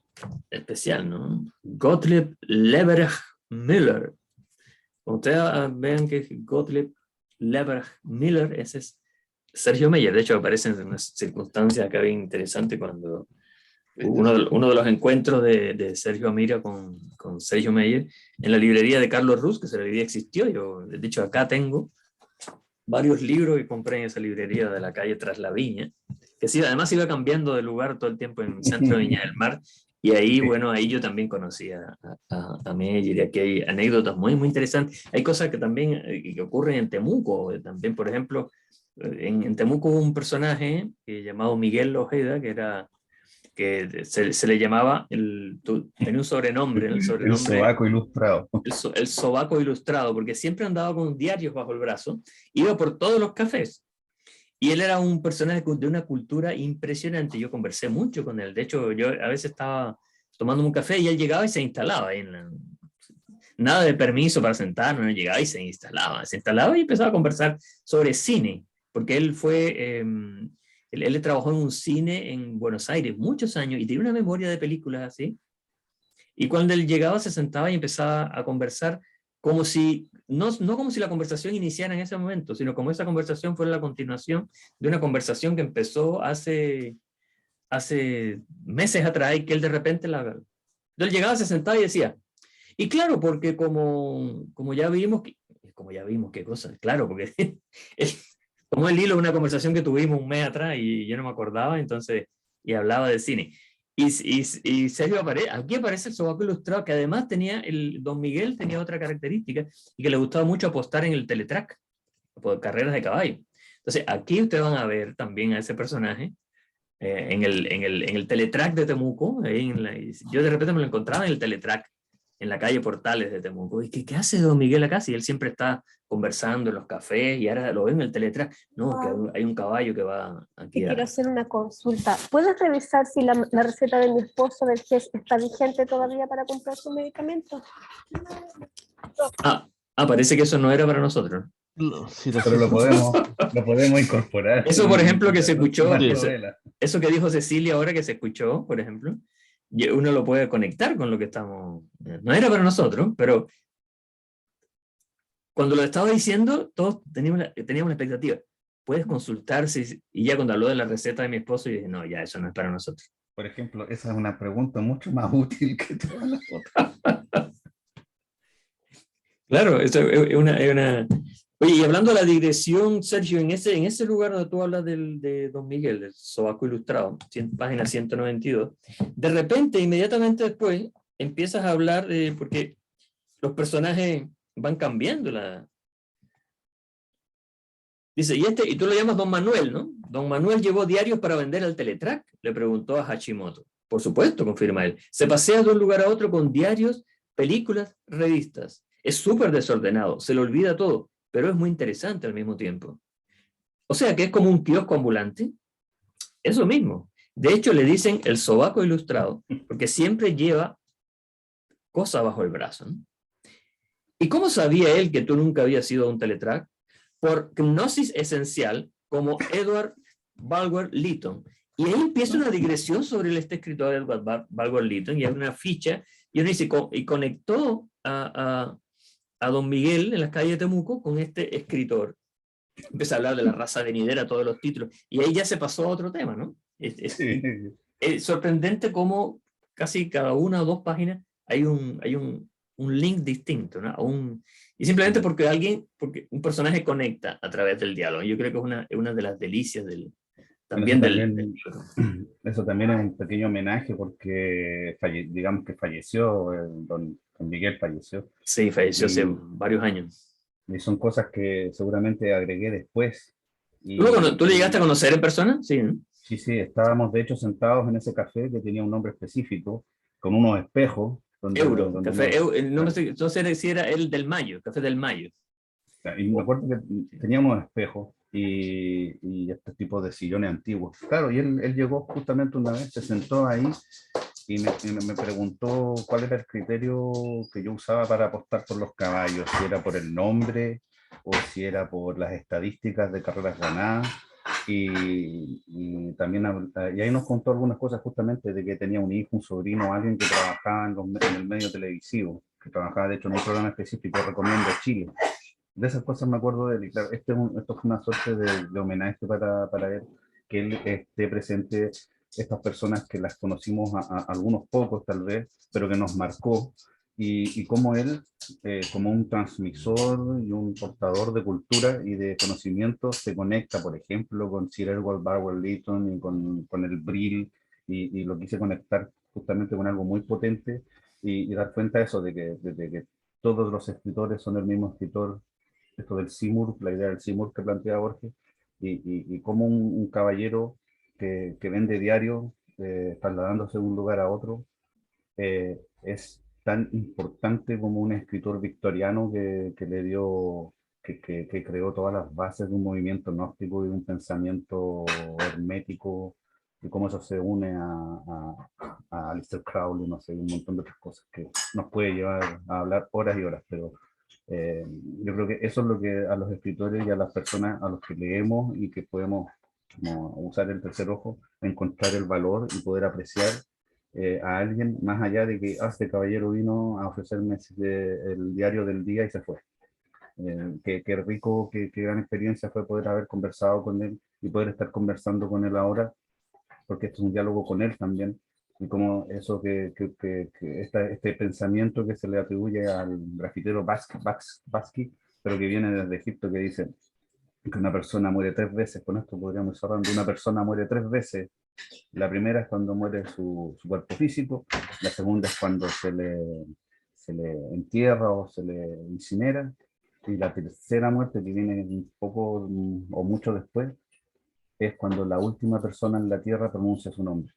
especial, ¿no? Gottlieb Leberg Müller. Ustedes vean que Gottlieb Leberg Müller, ese es Sergio Meyer. De hecho, aparece en unas circunstancias acá bien interesantes cuando uno de los encuentros de Sergio Amira con Sergio Meyer en la librería de Carlos Ruz, que esa librería existió. Yo, de hecho, acá tengo varios libros que compré en esa librería de la calle Tras la Viña, que sí, además iba cambiando de lugar todo el tiempo en el centro de Viña del Mar, y ahí, bueno, ahí yo también conocí a Meyer, y aquí hay anécdotas muy, muy interesantes. Hay cosas que también que ocurren en Temuco, también, por ejemplo, en Temuco hubo un personaje llamado Miguel Ojeda, que se le llamaba, tenía un sobrenombre. El sobaco ilustrado. El sobaco ilustrado, porque siempre andaba con diarios bajo el brazo, iba por todos los cafés. Y él era un personaje de una cultura impresionante. Yo conversé mucho con él. De hecho, yo a veces estaba tomando un café y él llegaba y se instalaba ahí nada de permiso para sentarnos, no llegaba y se instalaba y empezaba a conversar sobre cine, porque él fue... Él trabajó en un cine en Buenos Aires muchos años y tenía una memoria de películas así. Y cuando él llegaba se sentaba y empezaba a conversar como si, no como si la conversación iniciara en ese momento, sino como esa conversación fuera la continuación de una conversación que empezó hace meses atrás y que él de repente Él llegaba, se sentaba y decía, y claro, porque como ya vimos, qué cosa, claro, porque tomó el hilo de una conversación que tuvimos un mes atrás y yo no me acordaba, entonces, y hablaba de cine. Y Sergio aquí aparece el sobaco ilustrado, que además don Miguel tenía otra característica, y que le gustaba mucho apostar en el teletrack, por carreras de caballo. Entonces, aquí ustedes van a ver también a ese personaje, en el teletrack de Temuco, yo de repente me lo encontraba en el teletrack, en la calle Portales de Temuco. ¿Y qué hace don Miguel acá? Si él siempre está conversando en los cafés y ahora lo ven en el teletrack. No, que hay un caballo que va aquí. Te quiero hacer una consulta. ¿Puedes revisar si la receta de mi esposo del GES está vigente todavía para comprar su medicamento? Parece que eso no era para nosotros. Pero lo podemos incorporar. Eso, por ejemplo, que se escuchó, Sí. eso que dijo Cecilia ahora que se escuchó, por ejemplo, uno lo puede conectar con lo que estamos... No era para nosotros, pero cuando lo estaba diciendo, todos teníamos una expectativa. Puedes consultar, y ya cuando habló de la receta de mi esposo, yo dije, no, ya, eso no es para nosotros. Por ejemplo, esa es una pregunta mucho más útil que todas las otras. Claro, eso es una... Oye, y hablando de la digresión, Sergio, en ese lugar donde tú hablas de Don Miguel, del Sobaco Ilustrado, página 192, de repente, inmediatamente después, empiezas a hablar, porque los personajes van cambiando. Dice, y tú lo llamas Don Manuel, ¿no? Don Manuel llevó diarios para vender al Teletrack, le preguntó a Hashimoto. Por supuesto, confirma él. Se pasea de un lugar a otro con diarios, películas, revistas. Es súper desordenado, se le olvida todo, pero es muy interesante al mismo tiempo. O sea que es como un kiosco ambulante. Eso mismo. De hecho, le dicen el Sobaco Ilustrado, porque siempre lleva cosas bajo el brazo, ¿no? ¿Y cómo sabía él que tú nunca habías ido a un Teletrack? Por hipnosis esencial, como Edward Bulwer Lytton. Y ahí empieza una digresión sobre este escritor Edward Bulwer Lytton, y hay una ficha, y uno dice, y conectó a Don Miguel en las calles de Temuco con este escritor. Empieza a hablar de la raza venidera, todos los títulos, y ahí ya se pasó a otro tema, ¿no? Es sorprendente cómo casi cada una o dos páginas hay un link distinto, ¿no? Y simplemente porque un personaje conecta a través del diálogo. Yo creo que es una de las delicias del libro. Eso también es un pequeño homenaje porque digamos que falleció, don Miguel falleció. Sí, falleció hace varios años. Y son cosas que seguramente agregué después. ¿Tú le llegaste a conocer en persona? Sí, ¿no? Sí, estábamos de hecho sentados en ese café que tenía un nombre específico, con unos espejos. No sé si era el del Mayo, Café del Mayo. Y me acuerdo que tenía unos espejos y este tipo de sillones antiguos. Claro, y él llegó justamente una vez, se sentó ahí y me preguntó cuál era el criterio que yo usaba para apostar por los caballos, si era por el nombre o si era por las estadísticas de carreras ganadas. Y también y ahí nos contó algunas cosas justamente de que tenía un hijo, un sobrino, alguien que trabajaba en el medio televisivo, que trabajaba de hecho en un programa específico, Recomiendo Chile. De esas cosas me acuerdo de él. Y claro, esto fue una suerte de homenaje para él, que él esté presente, estas personas que las conocimos a algunos pocos tal vez, pero que nos marcó, y como él, como un transmisor y un portador de cultura y de conocimiento, se conecta, por ejemplo, con Sir Edward Bulwer Lytton y con el Brill, y lo quise conectar justamente con algo muy potente, y dar cuenta de eso, de que todos los escritores son el mismo escritor, esto del Simur, la idea del Simur que plantea Borges, y como un caballero que vende diario, trasladándose de un lugar a otro, es tan importante como un escritor victoriano que le dio, que creó todas las bases de un movimiento gnóstico y de un pensamiento hermético, y cómo eso se une a Aleister Crowley, no sé, un montón de otras cosas que nos puede llevar a hablar horas y horas, pero yo creo que eso es lo que a los escritores y a las personas a los que leemos y que podemos como, usar el tercer ojo, encontrar el valor y poder apreciar a alguien más allá de que este caballero vino a ofrecerme el diario del día y se fue. Qué rico, qué gran experiencia fue poder haber conversado con él y poder estar conversando con él ahora, porque esto es un diálogo con él también, y como eso este pensamiento que se le atribuye al grafitero Basqui, pero que viene desde Egipto, que dice que una persona muere 3 veces, con esto podríamos ir cerrando, una persona muere 3 veces. La primera es cuando muere su cuerpo físico, la segunda es cuando se le entierra o se le incinera, y la tercera muerte, que viene un poco o mucho después, es cuando la última persona en la tierra pronuncia su nombre.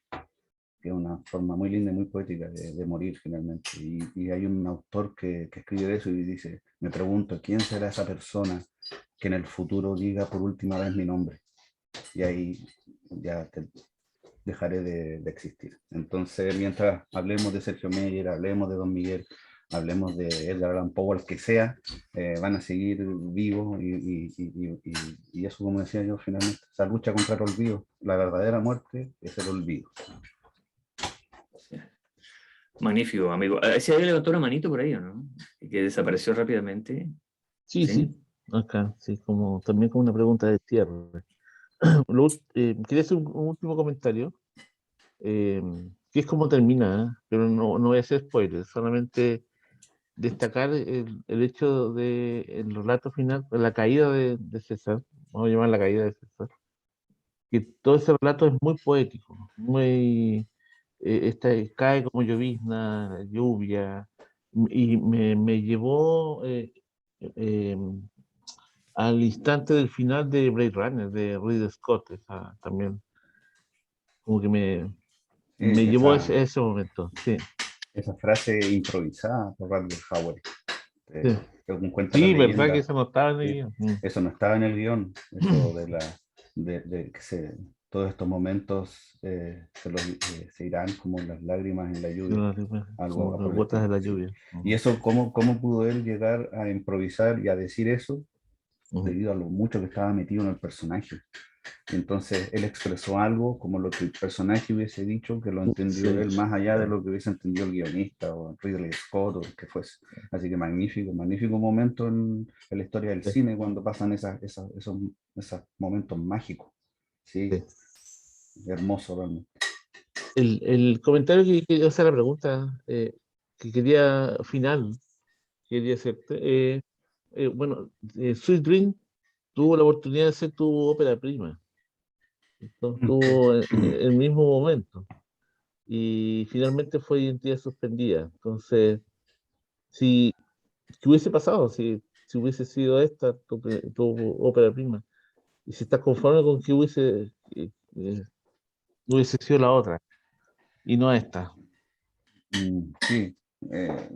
que es una forma muy linda y muy poética de morir finalmente. Y hay un autor que escribe eso y dice, me pregunto, ¿quién será esa persona que en el futuro diga por última vez mi nombre? Y ahí ya dejaré de existir. Entonces, mientras hablemos de Sergio Meyer, hablemos de Don Miguel, hablemos de Edgar Allan Poe, el que sea, van a seguir vivos y eso, como decía yo, finalmente, esa lucha contra el olvido, la verdadera muerte es el olvido. Magnífico, amigo. Si alguien levantó una manito por ahí, ¿o no? Y que desapareció rápidamente. Sí, sí, acá, sí, como, también como una pregunta de cierre. Quería hacer un último comentario, que es como termina, ¿eh? Pero no voy a hacer spoilers, solamente destacar el hecho de el relato final, la caída de César, vamos a llamar la caída de César, que todo ese relato es muy poético, muy, cae como llovizna, lluvia, y me llevó eh, al instante del final de Blade Runner, de Ridley Scott, también, como que me llevó a ese momento, sí. Esa frase improvisada por Rutger Hauer, Sí, según cuenta la sí, verdad que leyenda, eso no estaba en el sí, guión. eso no estaba en el guión, eso de que todos estos momentos se irán como las lágrimas en la lluvia, algo Como las por el gotas de estilo, la sí. lluvia. Y eso, ¿cómo pudo él llegar a improvisar y a decir eso? Debido a lo mucho que estaba metido en el personaje. Entonces él expresó algo como lo que el personaje hubiese dicho, que lo entendió Sí, él más allá de lo que hubiese entendido el guionista o Ridley Scott o el que fuese. Así que magnífico momento en la historia del sí, cine cuando pasan esos momentos mágicos. Sí, sí. hermoso realmente. El comentario o sea, la pregunta que quería final, quería hacerte. Bueno, Sweet Dream tuvo la oportunidad de ser tu ópera prima. Tuvo el mismo momento. Y finalmente fue identidad suspendida. Entonces, si, ¿qué hubiese pasado si hubiese sido esta tu ópera prima? Y si estás conforme con que hubiese sido la otra y no esta. Sí, eh,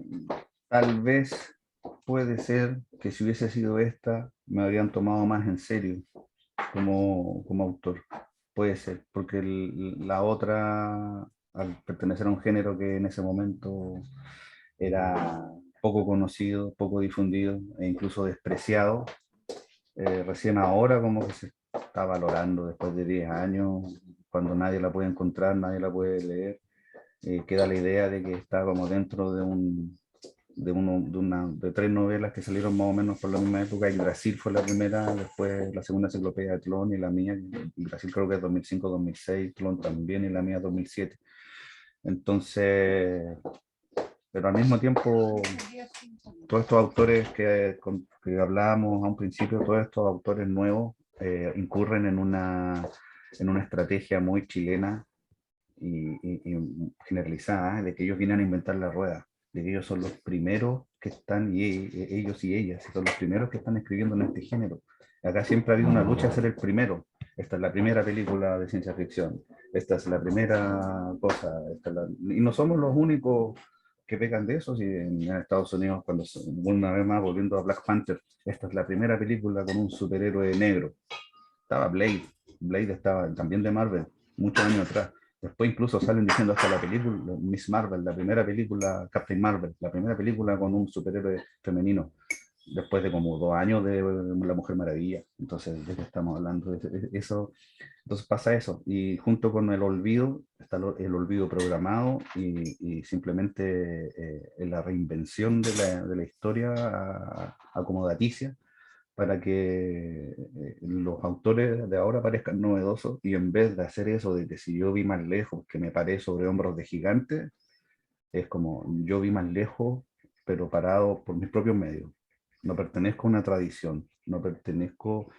tal vez puede ser que si hubiese sido esta, me habrían tomado más en serio como autor. Puede ser, porque la otra, al pertenecer a un género que en ese momento era poco conocido, poco difundido e incluso despreciado, recién ahora como que se está valorando después de 10 años, cuando nadie la puede encontrar, nadie la puede leer, queda la idea de que está como dentro de tres novelas que salieron más o menos por la misma época, y Brasil fue la primera, después la segunda enciclopedia de Tlón y la mía, y Brasil creo que es 2005-2006, Tlón también y la mía 2007. Entonces, pero al mismo tiempo, todos estos autores que hablábamos a un principio, todos estos autores nuevos incurren en una estrategia muy chilena y generalizada, de que ellos vienen a inventar la rueda, de que ellos son los primeros que están, ellos y ellas, son los primeros que están escribiendo en este género. Acá siempre ha habido una lucha a ser el primero. Esta es la primera película de ciencia ficción. Esta es la primera cosa. Y no somos los únicos que pecan de eso. Si en Estados Unidos, cuando una vez más, volviendo a Black Panther, esta es la primera película con un superhéroe negro. Estaba Blade. Blade estaba también de Marvel, muchos años atrás. Después incluso salen diciendo hasta la película Miss Marvel, la primera película, Captain Marvel, la primera película con un superhéroe femenino, después de como 2 años de La Mujer Maravilla. Entonces, ¿de qué estamos hablando? Eso, entonces pasa eso. Y junto con el olvido, está el olvido programado y simplemente la reinvención de la historia acomodaticia para que los autores de ahora parezcan novedosos, y en vez de hacer eso de que si yo vi más lejos, que me paré sobre hombros de gigantes, es como yo vi más lejos, pero parado por mis propios medios. No pertenezco a una tradición, no pertenezco,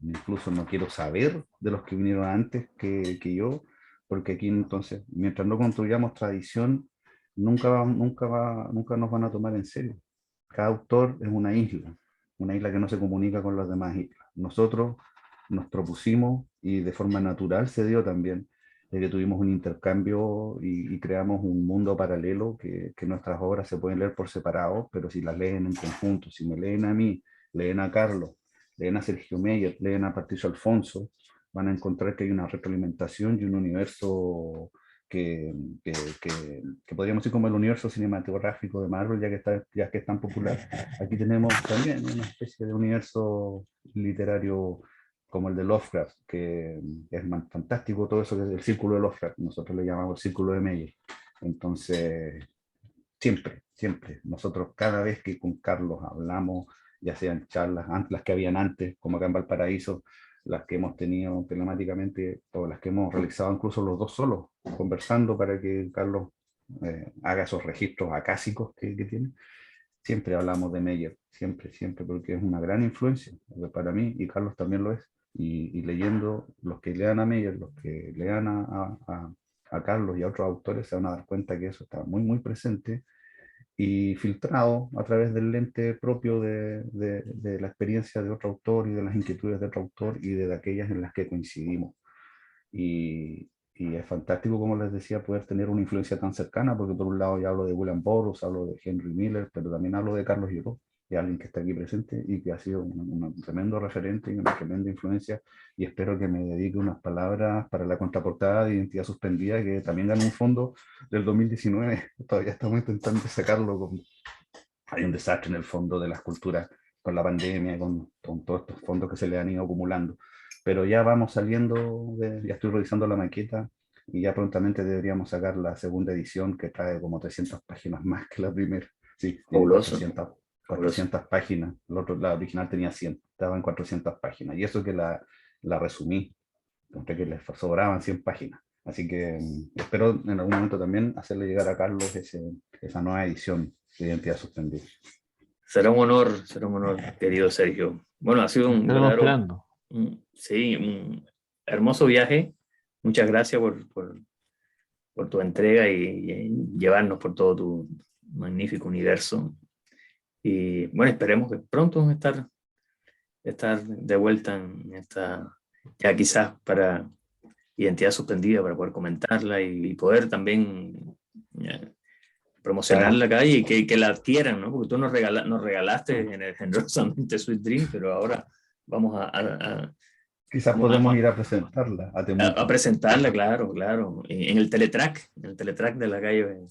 incluso no quiero saber de los que vinieron antes que yo, porque aquí entonces, mientras no construyamos tradición, nunca nos van a tomar en serio. Cada autor es una isla que no se comunica con las demás islas. Nosotros nos propusimos, y de forma natural se dio también, de que tuvimos un intercambio y creamos un mundo paralelo que nuestras obras se pueden leer por separado, pero si las leen en conjunto, si me leen a mí, leen a Carlos, leen a Sergio Meyer, leen a Patricio Alfonso, van a encontrar que hay una retroalimentación y un universo que podríamos decir como el universo cinematográfico de Marvel, ya que es tan popular. Aquí tenemos también una especie de universo literario como el de Lovecraft, que es fantástico todo eso que es el círculo de Lovecraft, nosotros le llamamos el círculo de Meyer. Entonces, siempre, nosotros cada vez que con Carlos hablamos, ya sean charlas, las que habían antes, como acá en Valparaíso, las que hemos tenido telemáticamente, o las que hemos realizado incluso los dos solos, conversando para que Carlos haga esos registros acásicos que tiene, siempre hablamos de Meyer, siempre, porque es una gran influencia para mí, y Carlos también lo es. Y leyendo, los que lean a Meyer, los que lean a Carlos y a otros autores, se van a dar cuenta que eso está muy presente y filtrado a través del lente propio de la experiencia de otro autor y de las inquietudes de otro autor y de aquellas en las que coincidimos. Y es fantástico, como les decía, poder tener una influencia tan cercana, porque por un lado ya hablo de William Burroughs, hablo de Henry Miller, pero también hablo de Carlos Lloró, de alguien que está aquí presente y que ha sido un tremendo referente y una tremenda influencia, y espero que me dedique unas palabras para la contraportada de Identidad Suspendida, que también ganó un fondo del 2019, todavía estamos intentando sacarlo, hay un desastre en el fondo de las culturas con la pandemia, con todos estos fondos que se le han ido acumulando, pero ya vamos saliendo, ya estoy revisando la maqueta, y ya prontamente deberíamos sacar la segunda edición, que trae como 300 páginas más que la primera. Sí, tiene Fabuloso. 400 páginas. La original tenía 100, estaba en 400 páginas. Y eso que la resumí, encontré que le sobraban 100 páginas. Así que espero en algún momento también hacerle llegar a Carlos esa nueva edición de Identidad Suspendida. Será un honor, querido Sergio. Bueno, ha sido un Estaremos verdadero, esperando. sí, un hermoso viaje. Muchas gracias por tu entrega y llevarnos por todo tu magnífico universo. Y bueno, esperemos que pronto estar de vuelta en esta, ya quizás para Identidad Suspendida, para poder comentarla y poder también promocionarla acá y que la adquieran, ¿no? Porque tú nos regalaste generosamente Sweet Dream, pero ahora vamos Quizás podemos ir a presentarla a Temuco. a presentarla, claro, en el teletrack de la calle.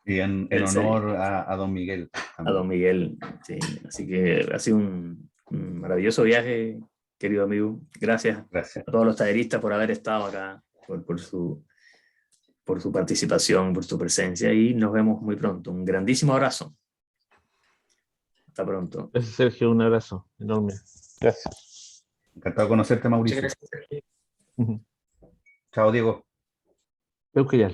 Y en honor a Don Miguel. A Don Miguel, sí. Así que ha sido un maravilloso viaje, querido amigo. Gracias a todos los talleristas por haber estado acá, por su participación, por su presencia, y nos vemos muy pronto. Un grandísimo abrazo. Hasta pronto. Gracias, Sergio. Un abrazo enorme. Gracias. Encantado de conocerte, Mauricio. Muchas gracias. Chao, Diego. Creo que ya.